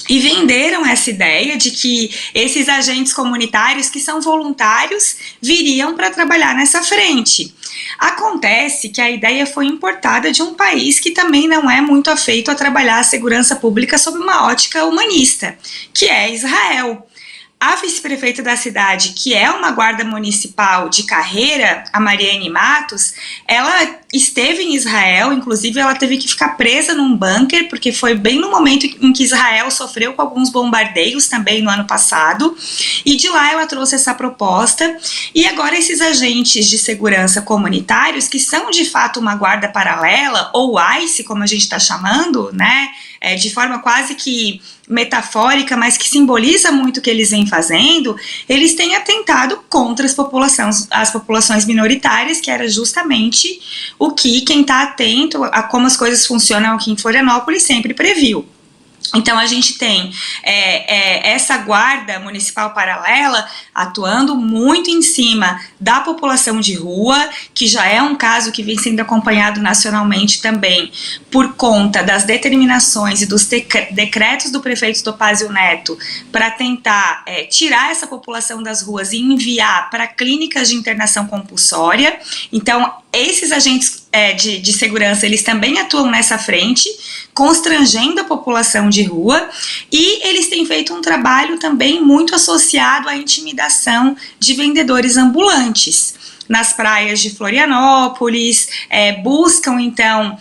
Speaker 4: E venderam essa ideia de que esses agentes comunitários, que são voluntários, viriam para trabalhar nessa frente. Acontece que a ideia foi importada de um país que também não é muito afeito a trabalhar a segurança pública sob uma ótica humanista, que é Israel. A vice-prefeita da cidade, que é uma guarda municipal de carreira, a Mariane Matos, ela esteve em Israel, inclusive ela teve que ficar presa num bunker, porque foi bem no momento em que Israel sofreu com alguns bombardeios também no ano passado, e de lá ela trouxe essa proposta, e agora esses agentes de segurança comunitários, que são de fato uma guarda paralela, ou ICE, como a gente está chamando, né, de forma quase que metafórica, mas que simboliza muito o que eles vêm fazendo, eles têm atentado contra as populações minoritárias, que era justamente o que quem está atento a como as coisas funcionam aqui em Florianópolis sempre previu. Então, a gente tem essa guarda municipal paralela atuando muito em cima da população de rua, que já é um caso que vem sendo acompanhado nacionalmente também por conta das determinações e dos decretos do prefeito Topázio Neto para tentar tirar essa população das ruas e enviar para clínicas de internação compulsória. Então, esses agentes de segurança, eles também atuam nessa frente, constrangendo a população de rua, e eles têm feito um trabalho também muito associado à intimidação de vendedores ambulantes. Nas praias de Florianópolis, buscam então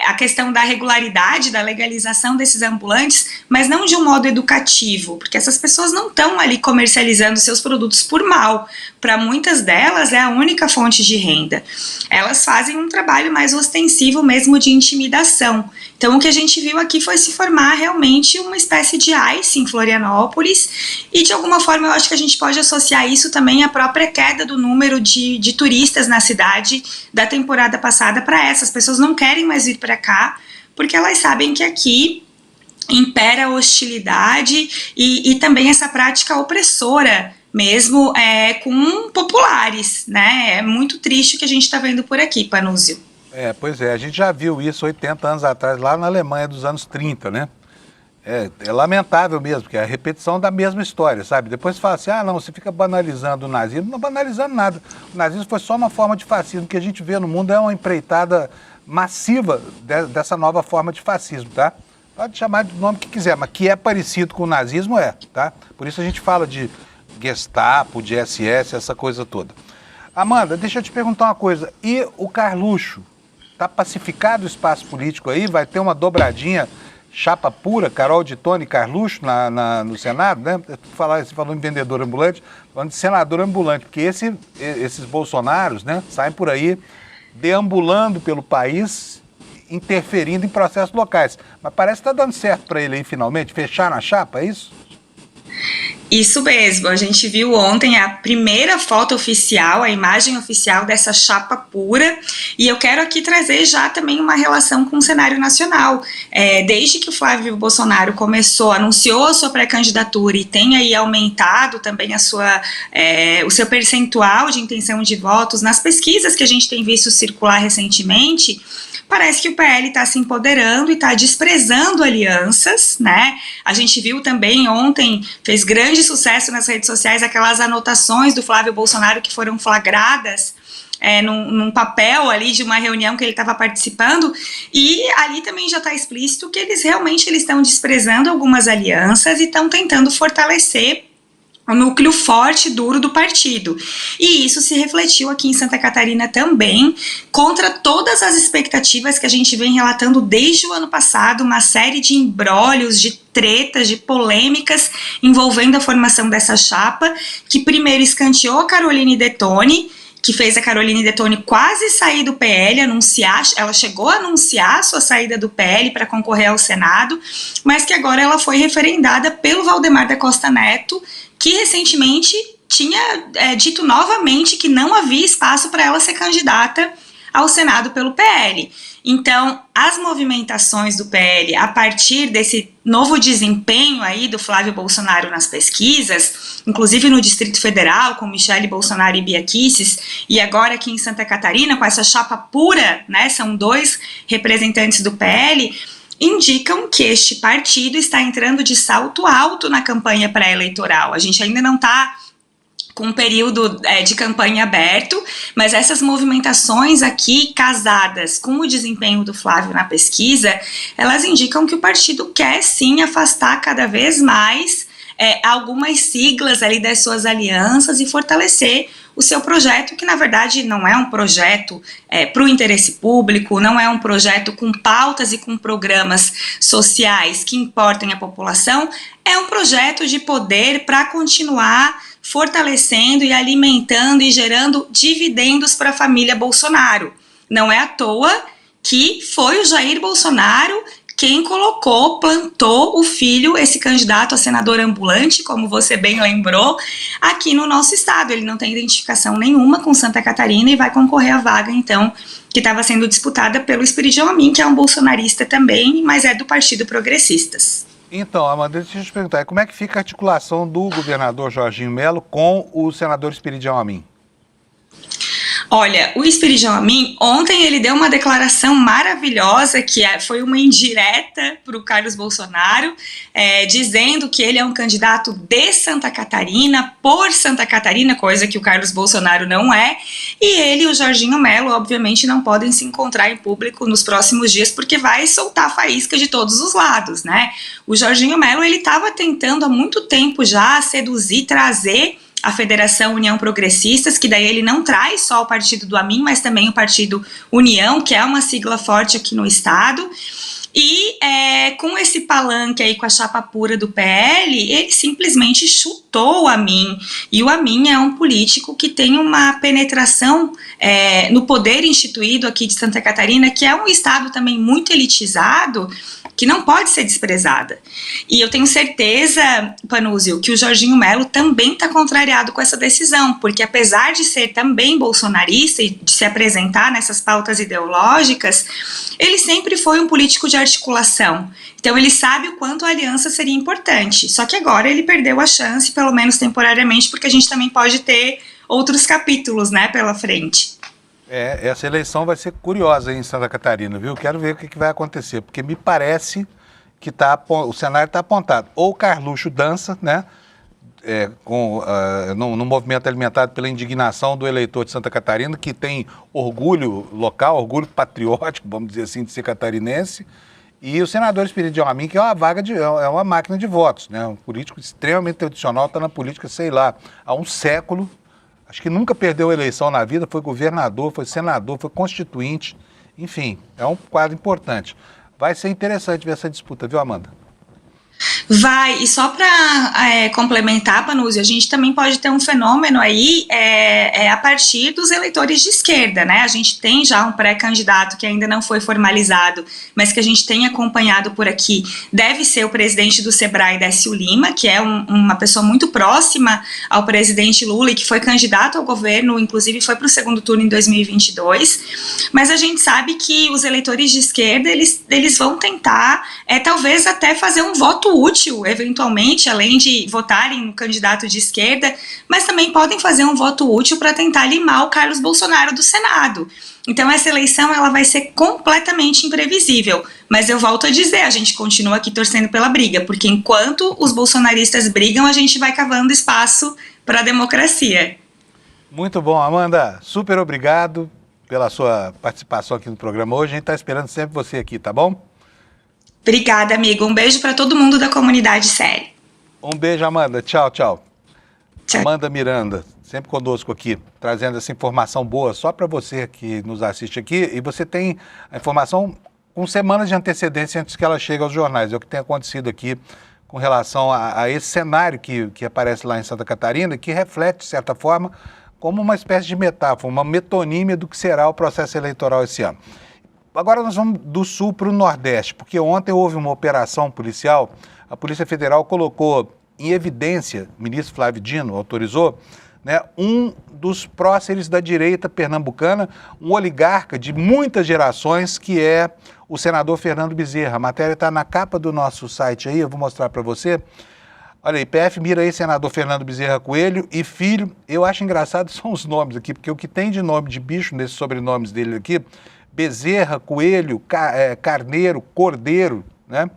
Speaker 4: a questão da regularidade, da legalização desses ambulantes, mas não de um modo educativo, porque essas pessoas não estão ali comercializando seus produtos por mal. Para muitas delas é a única fonte de renda. Elas fazem um trabalho mais ostensivo mesmo de intimidação. Então o que a gente viu aqui foi se formar realmente uma espécie de ICE em Florianópolis, e de alguma forma eu acho que a gente pode associar isso também à própria queda do número de turistas na cidade da temporada passada para essas pessoas não querem mais vir para cá, porque elas sabem que aqui impera a hostilidade e também essa prática opressora mesmo com populares, né? É muito triste o que a gente está vendo por aqui, Panúzio.
Speaker 1: Pois é, a gente já viu isso 80 anos atrás, lá na Alemanha dos anos 30, né? É lamentável mesmo, porque é a repetição da mesma história, sabe? Depois você fala assim, não, você fica banalizando o nazismo. Não banalizando nada. O nazismo foi só uma forma de fascismo. O que a gente vê no mundo é uma empreitada massiva dessa nova forma de fascismo, tá? Pode chamar do nome que quiser, mas que é parecido com o nazismo, tá? Por isso a gente fala de Gestapo, de SS, essa coisa toda. Amanda, deixa eu te perguntar uma coisa. E o Carluxo? Está pacificado o espaço político aí? Vai ter uma dobradinha, chapa pura, Carol de Tone e Carluxo no Senado, né? Você falou em vendedor ambulante, falando de senador ambulante, porque esses bolsonaros, né, saem por aí deambulando pelo país, interferindo em processos locais. Mas parece que está dando certo para ele aí, finalmente, fechar na chapa, é isso?
Speaker 4: Isso mesmo, a gente viu ontem a primeira foto oficial, a imagem oficial dessa chapa pura, e eu quero aqui trazer já também uma relação com o cenário nacional. Desde que o Flávio Bolsonaro anunciou a sua pré-candidatura e tem aí aumentado também o seu percentual de intenção de votos nas pesquisas que a gente tem visto circular recentemente, parece que o PL está se empoderando e está desprezando alianças, né? A gente viu também ontem, fez grande sucesso nas redes sociais, aquelas anotações do Flávio Bolsonaro que foram flagradas num papel ali de uma reunião que ele estava participando, e ali também já está explícito que eles estão desprezando algumas alianças e estão tentando fortalecer o núcleo forte, duro do partido. E isso se refletiu aqui em Santa Catarina também, contra todas as expectativas que a gente vem relatando desde o ano passado, uma série de imbrólios, de tretas, de polêmicas envolvendo a formação dessa chapa, que primeiro escanteou a Caroline Detoni, que fez a Caroline Detoni quase sair do PL, ela chegou a anunciar sua saída do PL para concorrer ao Senado, mas que agora ela foi referendada pelo Valdemar da Costa Neto, que recentemente tinha dito novamente que não havia espaço para ela ser candidata ao Senado pelo PL. Então, as movimentações do PL a partir desse novo desempenho aí do Flávio Bolsonaro nas pesquisas, inclusive no Distrito Federal, com Michele Bolsonaro e Bia Kicis, e agora aqui em Santa Catarina, com essa chapa pura, né, são 2 representantes do PL, indicam que este partido está entrando de salto alto na campanha pré-eleitoral. A gente ainda não está com um período de campanha aberto, mas essas movimentações aqui, casadas com o desempenho do Flávio na pesquisa, elas indicam que o partido quer sim afastar cada vez mais algumas siglas ali das suas alianças e fortalecer o seu projeto, que na verdade não é um projeto para o interesse público, não é um projeto com pautas e com programas sociais que importem a população, é um projeto de poder para continuar fortalecendo e alimentando e gerando dividendos para a família Bolsonaro. Não é à toa que foi o Jair Bolsonaro quem plantou o filho, esse candidato a senador ambulante, como você bem lembrou, aqui no nosso estado. Ele não tem identificação nenhuma com Santa Catarina e vai concorrer à vaga, então, que estava sendo disputada pelo Espiridião Amin, que é um bolsonarista também, mas é do Partido Progressistas.
Speaker 1: Então, Amanda, deixa eu te perguntar, como é que fica a articulação do governador Jorginho Melo com o senador Espiridião Amin?
Speaker 4: Olha, o Espiridião Amin, ontem ele deu uma declaração maravilhosa, que foi uma indireta para o Carlos Bolsonaro, dizendo que ele é um candidato de Santa Catarina, por Santa Catarina, coisa que o Carlos Bolsonaro não é, e ele e o Jorginho Melo, obviamente, não podem se encontrar em público nos próximos dias, porque vai soltar faísca de todos os lados, né? O Jorginho Melo, ele estava tentando há muito tempo já seduzir, trazer a Federação União Progressistas, que daí ele não traz só o partido do Amin, mas também o partido União, que é uma sigla forte aqui no estado, e com esse palanque aí, com a chapa pura do PL, ele simplesmente chutou o Amin, e o Amin é um político que tem uma penetração no poder instituído aqui de Santa Catarina, que é um estado também muito elitizado, que não pode ser desprezada. E eu tenho certeza, Panúzio, que o Jorginho Melo também está contrariado com essa decisão, porque apesar de ser também bolsonarista e de se apresentar nessas pautas ideológicas, ele sempre foi um político de articulação. Então ele sabe o quanto a aliança seria importante. Só que agora ele perdeu a chance, pelo menos temporariamente, porque a gente também pode ter outros capítulos, né, pela frente.
Speaker 1: Essa eleição vai ser curiosa aí em Santa Catarina, viu? Quero ver o que vai acontecer, porque me parece que o cenário está apontado. Ou o Carluxo dança, né? No movimento alimentado pela indignação do eleitor de Santa Catarina, que tem orgulho local, orgulho patriótico, vamos dizer assim, de ser catarinense, e o senador Espiridião Amin, que é uma máquina de votos, né? Um político extremamente tradicional, está na política, sei lá, há um século. Acho que nunca perdeu eleição na vida, foi governador, foi senador, foi constituinte, enfim, é um quadro importante. Vai ser interessante ver essa disputa, viu, Amanda?
Speaker 4: Vai, e só para complementar, Panúzio, a gente também pode ter um fenômeno aí a partir dos eleitores de esquerda, né? A gente tem já um pré-candidato que ainda não foi formalizado, mas que a gente tem acompanhado por aqui, deve ser o presidente do Sebrae, Décio Lima, que é uma pessoa muito próxima ao presidente Lula e que foi candidato ao governo, inclusive foi para o segundo turno em 2022, mas a gente sabe que os eleitores de esquerda, eles vão tentar, talvez até fazer um voto útil, eventualmente, além de votarem no candidato de esquerda, mas também podem fazer um voto útil para tentar limar o Carlos Bolsonaro do Senado. Então essa eleição ela vai ser completamente imprevisível, mas eu volto a dizer, a gente continua aqui torcendo pela briga, porque enquanto os bolsonaristas brigam, a gente vai cavando espaço para a democracia.
Speaker 1: Muito bom, Amanda. Super obrigado pela sua participação aqui no programa hoje. A gente está esperando sempre você aqui, tá bom?
Speaker 4: Obrigada, amigo. Um beijo para todo mundo da comunidade série.
Speaker 1: Um beijo, Amanda. Tchau, tchau.
Speaker 4: Tchau.
Speaker 1: Amanda Miranda, sempre conosco aqui, trazendo essa informação boa só para você que nos assiste aqui. E você tem a informação com semanas de antecedência antes que ela chegue aos jornais. É o que tem acontecido aqui com relação a esse cenário que aparece lá em Santa Catarina, que reflete, de certa forma, como uma espécie de metáfora, uma metonímia do que será o processo eleitoral esse ano. Agora nós vamos do sul para o nordeste, porque ontem houve uma operação policial, a Polícia Federal colocou em evidência, o ministro Flávio Dino autorizou, né, um dos próceres da direita pernambucana, um oligarca de muitas gerações, que é o senador Fernando Bezerra. A matéria está na capa do nosso site aí, eu vou mostrar para você. Olha aí, PF mira aí senador Fernando Bezerra Coelho e filho. Eu acho engraçado são os nomes aqui, porque o que tem de nome de bicho nesses sobrenomes dele aqui, Bezerra, Coelho, Carneiro, Cordeiro, né?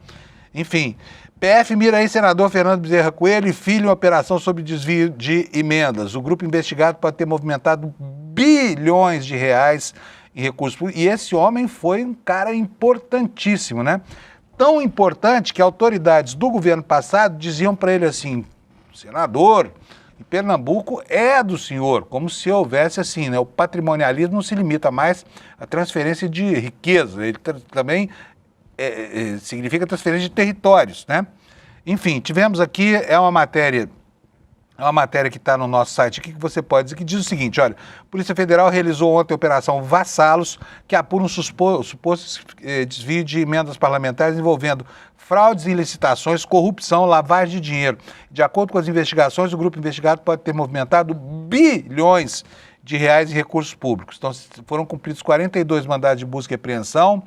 Speaker 1: Enfim, PF mira aí senador Fernando Bezerra Coelho e filho em operação sobre desvio de emendas. O grupo investigado pode ter movimentado bilhões de reais em recursos públicos. E esse homem foi um cara importantíssimo, né? Tão importante que autoridades do governo passado diziam para ele assim, senador, em Pernambuco é do senhor, como se houvesse assim, né? O patrimonialismo não se limita mais à transferência de riqueza, ele também significa transferência de territórios, né? Enfim, tivemos aqui, é uma matéria que está no nosso site aqui, que você pode dizer, que diz o seguinte, olha, a Polícia Federal realizou ontem a Operação Vassalos, que apura um suposto desvio de emendas parlamentares envolvendo fraudes e licitações, corrupção, lavagem de dinheiro. De acordo com as investigações, o grupo investigado pode ter movimentado bilhões de reais em recursos públicos. Então, foram cumpridos 42 mandados de busca e apreensão,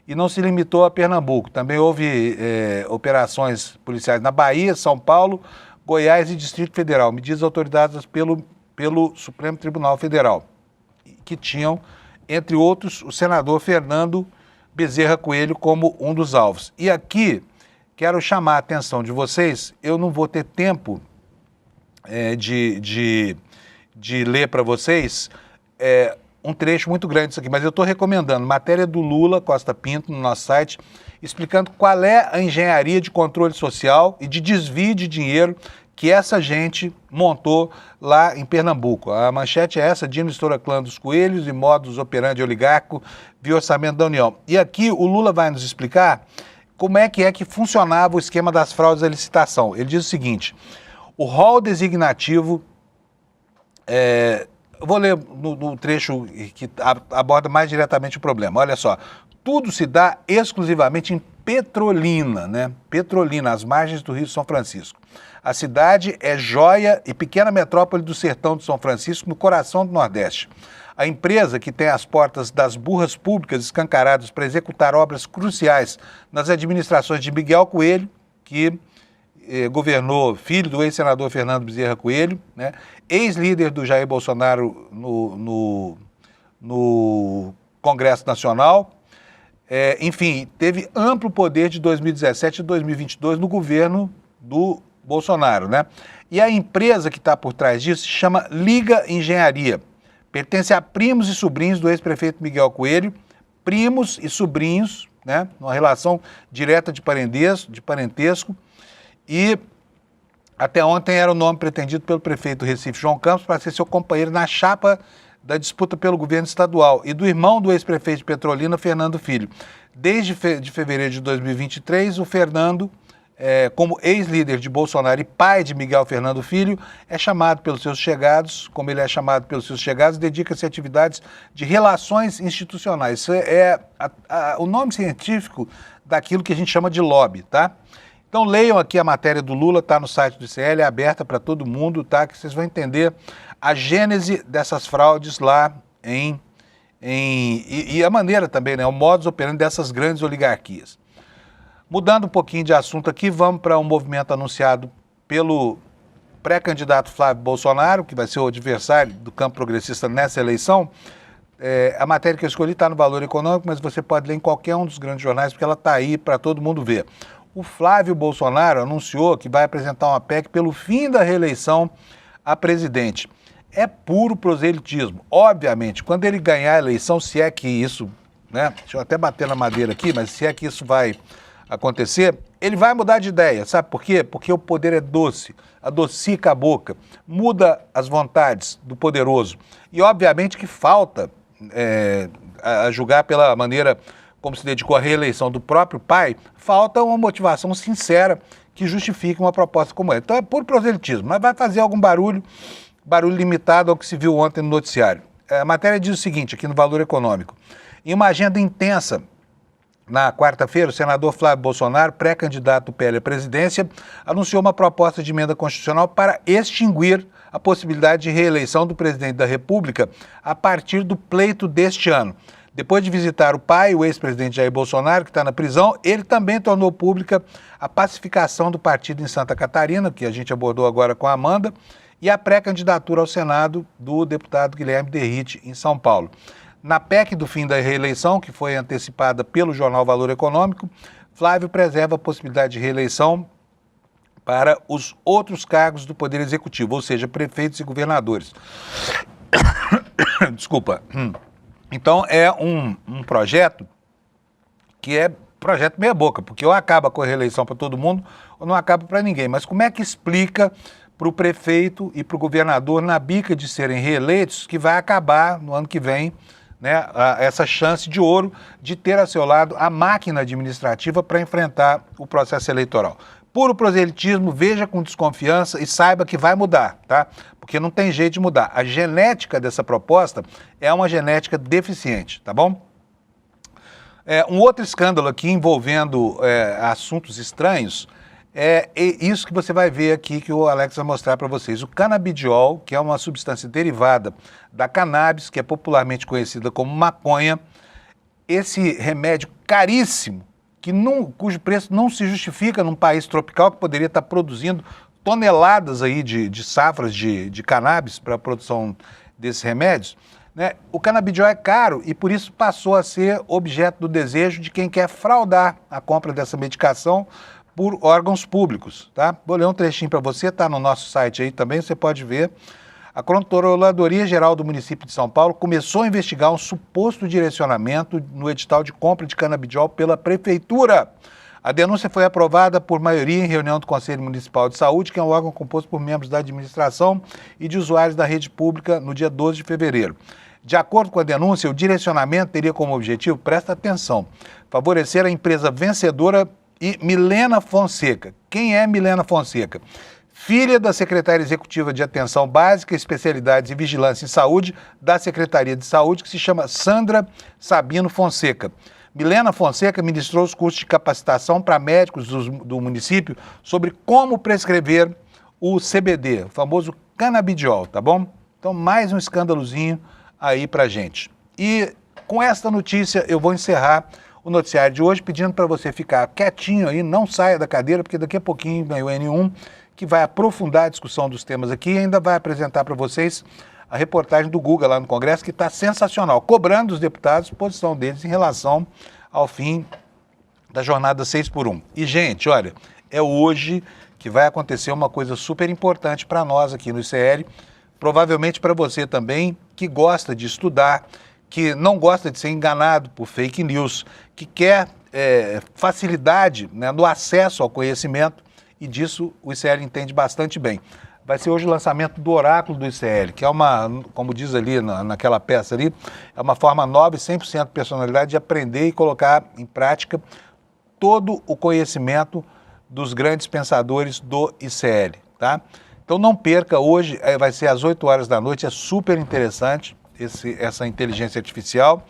Speaker 1: e não se limitou a Pernambuco. Também houve operações policiais na Bahia, São Paulo, Goiás e Distrito Federal, medidas autorizadas pelo Supremo Tribunal Federal, que tinham, entre outros, o senador Fernando Bezerra Coelho como um dos alvos. E aqui, quero chamar a atenção de vocês, eu não vou ter tempo de ler para vocês um trecho muito grande disso aqui, mas eu estou recomendando matéria do Lula Costa Pinto no nosso site, explicando qual é a engenharia de controle social e de desvio de dinheiro que essa gente montou lá em Pernambuco. A manchete é essa: Dino estoura clã dos coelhos e modus operandi oligarco via orçamento da União. E aqui o Lula vai nos explicar como é que funcionava o esquema das fraudes à licitação. Ele diz o seguinte: o rol designativo, eu vou ler no trecho que aborda mais diretamente o problema. Olha só, tudo se dá exclusivamente em Petrolina, né? Petrolina, às margens do Rio São Francisco. A cidade é joia e pequena metrópole do sertão de São Francisco, no coração do Nordeste. A empresa, que tem as portas das burras públicas escancaradas para executar obras cruciais nas administrações de Miguel Coelho, que governou, filho do ex-senador Fernando Bezerra Coelho, né? Ex-líder do Jair Bolsonaro no Congresso Nacional, enfim, teve amplo poder de 2017 a 2022 no governo do Bolsonaro, né? E a empresa que está por trás disso se chama Liga Engenharia. Pertence a primos e sobrinhos do ex-prefeito Miguel Coelho, primos e sobrinhos, né? Uma relação direta de parentesco, e até ontem era o nome pretendido pelo prefeito do Recife, João Campos, para ser seu companheiro na chapa da disputa pelo governo estadual, e do irmão do ex-prefeito de Petrolina, Fernando Filho. Desde de fevereiro de 2023, o Fernando, como ex-líder de Bolsonaro e pai de Miguel Fernando Filho, é chamado pelos seus chegados, como ele é chamado pelos seus chegados, dedica-se a atividades de relações institucionais. Isso é o nome científico daquilo que a gente chama de lobby, tá? Então leiam aqui a matéria do Lula, está no site do ICL, é aberta para todo mundo, tá? Que vocês vão entender a gênese dessas fraudes lá e a maneira também, né? O modus operandi dessas grandes oligarquias. Mudando um pouquinho de assunto aqui, vamos para um movimento anunciado pelo pré-candidato Flávio Bolsonaro, que vai ser o adversário do campo progressista nessa eleição. A matéria que eu escolhi está no Valor Econômico, mas você pode ler em qualquer um dos grandes jornais, porque ela está aí para todo mundo ver. O Flávio Bolsonaro anunciou que vai apresentar uma PEC pelo fim da reeleição a presidente. é puro proselitismo. Obviamente, quando ele ganhar a eleição, se é que isso, né? Deixa eu até bater na madeira aqui, mas se é que isso vai acontecer, ele vai mudar de ideia. Sabe por quê? Porque o poder é doce, adocica a boca, muda as vontades do poderoso. E obviamente que falta, a julgar pela maneira como se dedicou à reeleição do próprio pai, falta uma motivação sincera que justifique uma proposta como essa. Então é puro proselitismo, mas vai fazer algum barulho limitado ao que se viu ontem no noticiário. A matéria diz o seguinte, aqui no Valor Econômico. Em uma agenda intensa, na quarta-feira, o senador Flávio Bolsonaro, pré-candidato do PL à presidência, anunciou uma proposta de emenda constitucional para extinguir a possibilidade de reeleição do presidente da República a partir do pleito deste ano. Depois de visitar o pai, o ex-presidente Jair Bolsonaro, que está na prisão, ele também tornou pública a pacificação do partido em Santa Catarina, que a gente abordou agora com a Amanda, e a pré-candidatura ao Senado do deputado Guilherme Derrite, em São Paulo. Na PEC do fim da reeleição, que foi antecipada pelo jornal Valor Econômico, Flávio preserva a possibilidade de reeleição para os outros cargos do Poder Executivo, ou seja, prefeitos e governadores. Desculpa. Então, é um projeto que é projeto meia boca, porque ou acaba com a reeleição para todo mundo ou não acaba para ninguém. Mas como é que explica para o prefeito e para o governador, na bica de serem reeleitos, que vai acabar no ano que vem, né, essa chance de ouro de ter a seu lado a máquina administrativa para enfrentar o processo eleitoral? Puro proselitismo, veja com desconfiança e saiba que vai mudar, tá? Porque não tem jeito de mudar. A genética dessa proposta é uma genética deficiente, tá bom? Um outro escândalo aqui envolvendo assuntos estranhos é isso que você vai ver aqui que o Alex vai mostrar para vocês. O canabidiol, que é uma substância derivada da cannabis, que é popularmente conhecida como maconha, esse remédio caríssimo, cujo preço não se justifica num país tropical que poderia estar produzindo toneladas aí de safras de cannabis para a produção desses remédios, né? O canabidiol é caro e por isso passou a ser objeto do desejo de quem quer fraudar a compra dessa medicação por órgãos públicos, tá? Vou ler um trechinho para você, tá no nosso site aí também, você pode ver. A Controladoria Geral do município de São Paulo começou a investigar um suposto direcionamento no edital de compra de canabidiol pela prefeitura. A denúncia foi aprovada por maioria em reunião do Conselho Municipal de Saúde, que é um órgão composto por membros da administração e de usuários da rede pública, no dia 12 de fevereiro. De acordo com a denúncia, o direcionamento teria como objetivo, presta atenção, favorecer a empresa vencedora e Milena Fonseca. Quem é Milena Fonseca? Filha da secretária executiva de Atenção Básica, Especialidades e Vigilância em Saúde da Secretaria de Saúde, que se chama Sandra Sabino Fonseca. Milena Fonseca ministrou os cursos de capacitação para médicos do município sobre como prescrever o CBD, o famoso canabidiol, tá bom? Então, mais um escândalozinho aí pra gente. E com esta notícia eu vou encerrar o noticiário de hoje, pedindo para você ficar quietinho aí, não saia da cadeira, porque daqui a pouquinho vem o N1, que vai aprofundar a discussão dos temas aqui e ainda vai apresentar para vocês a reportagem do Guga lá no Congresso, que está sensacional, cobrando os deputados a posição deles em relação ao fim da jornada 6x1. E, gente, olha, é hoje que vai acontecer uma coisa super importante para nós aqui no ICL, provavelmente para você também, que gosta de estudar, que não gosta de ser enganado por fake news, que quer facilidade, né, no acesso ao conhecimento, e disso o ICL entende bastante bem. Vai ser hoje o lançamento do Oráculo do ICL, que é uma, como diz ali naquela peça ali, é uma forma nova e 100% personalidade de aprender e colocar em prática todo o conhecimento dos grandes pensadores do ICL, tá? Então não perca hoje, vai ser às 8 horas da noite, é super interessante essa inteligência artificial,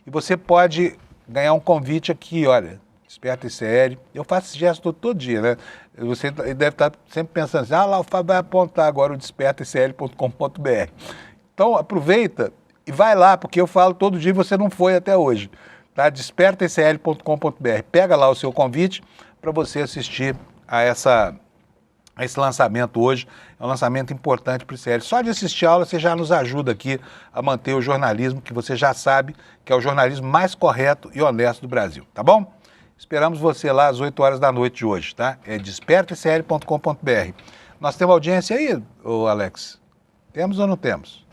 Speaker 1: e você pode ganhar um convite aqui, olha, Desperta ICL. Eu faço esse gesto todo dia, né? Você deve estar sempre pensando assim, lá o Fábio vai apontar agora o despertaicl.com.br. Então aproveita e vai lá, porque eu falo todo dia e você não foi até hoje. Tá? Despertaicl.com.br. Pega lá o seu convite para você assistir a esse lançamento hoje. É um lançamento importante para o ICL. Só de assistir a aula você já nos ajuda aqui a manter o jornalismo que você já sabe que é o jornalismo mais correto e honesto do Brasil, tá bom? Esperamos você lá às 8 horas da noite de hoje, tá? É despertaicl.com.br. Nós temos audiência aí, ô Alex? Temos ou não temos?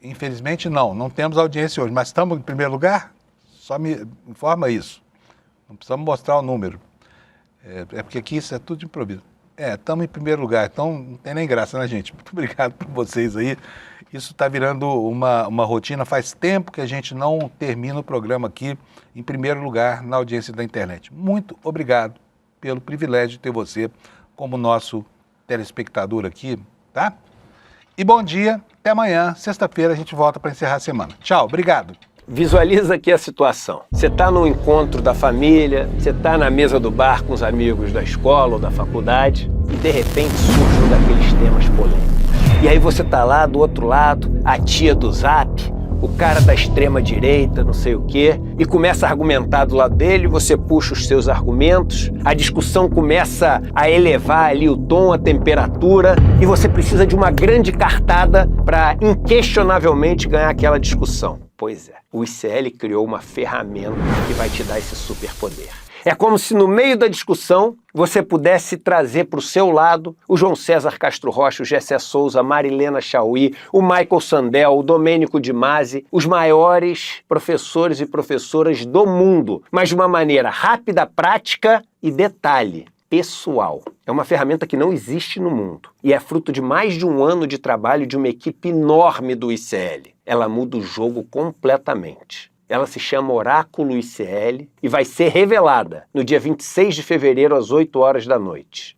Speaker 1: Infelizmente, não temos audiência hoje, mas estamos em primeiro lugar? Só me informa isso. Não precisamos mostrar o número. É porque aqui isso é tudo de improviso. Estamos em primeiro lugar, então não tem nem graça, né, gente? Muito obrigado por vocês aí. Isso está virando uma rotina. Faz tempo que a gente não termina o programa aqui em primeiro lugar na audiência da internet. Muito obrigado pelo privilégio de ter você como nosso telespectador aqui, tá? E bom dia, até amanhã, sexta-feira, a gente volta para encerrar a semana. Tchau, obrigado.
Speaker 5: Visualiza aqui a situação. Você está no encontro da família, você está na mesa do bar com os amigos da escola ou da faculdade e de repente surge um daqueles temas polêmicos. E aí você está lá do outro lado, a tia do Zap, o cara da extrema direita, não sei o quê, e começa a argumentar do lado dele, você puxa os seus argumentos, a discussão começa a elevar ali o tom, a temperatura, e você precisa de uma grande cartada para inquestionavelmente ganhar aquela discussão. Pois é, o ICL criou uma ferramenta que vai te dar esse superpoder. É como se no meio da discussão você pudesse trazer para o seu lado o João César Castro Rocha, o Gessé Souza, a Marilena Chauí, o Michael Sandel, o Domênico de Masi, os maiores professores e professoras do mundo, mas de uma maneira rápida, prática e detalhe, pessoal. É uma ferramenta que não existe no mundo e é fruto de mais de um ano de trabalho de uma equipe enorme do ICL. Ela muda o jogo completamente. Ela se chama Oráculo ICL e vai ser revelada no dia 26 de fevereiro às 8 horas da noite.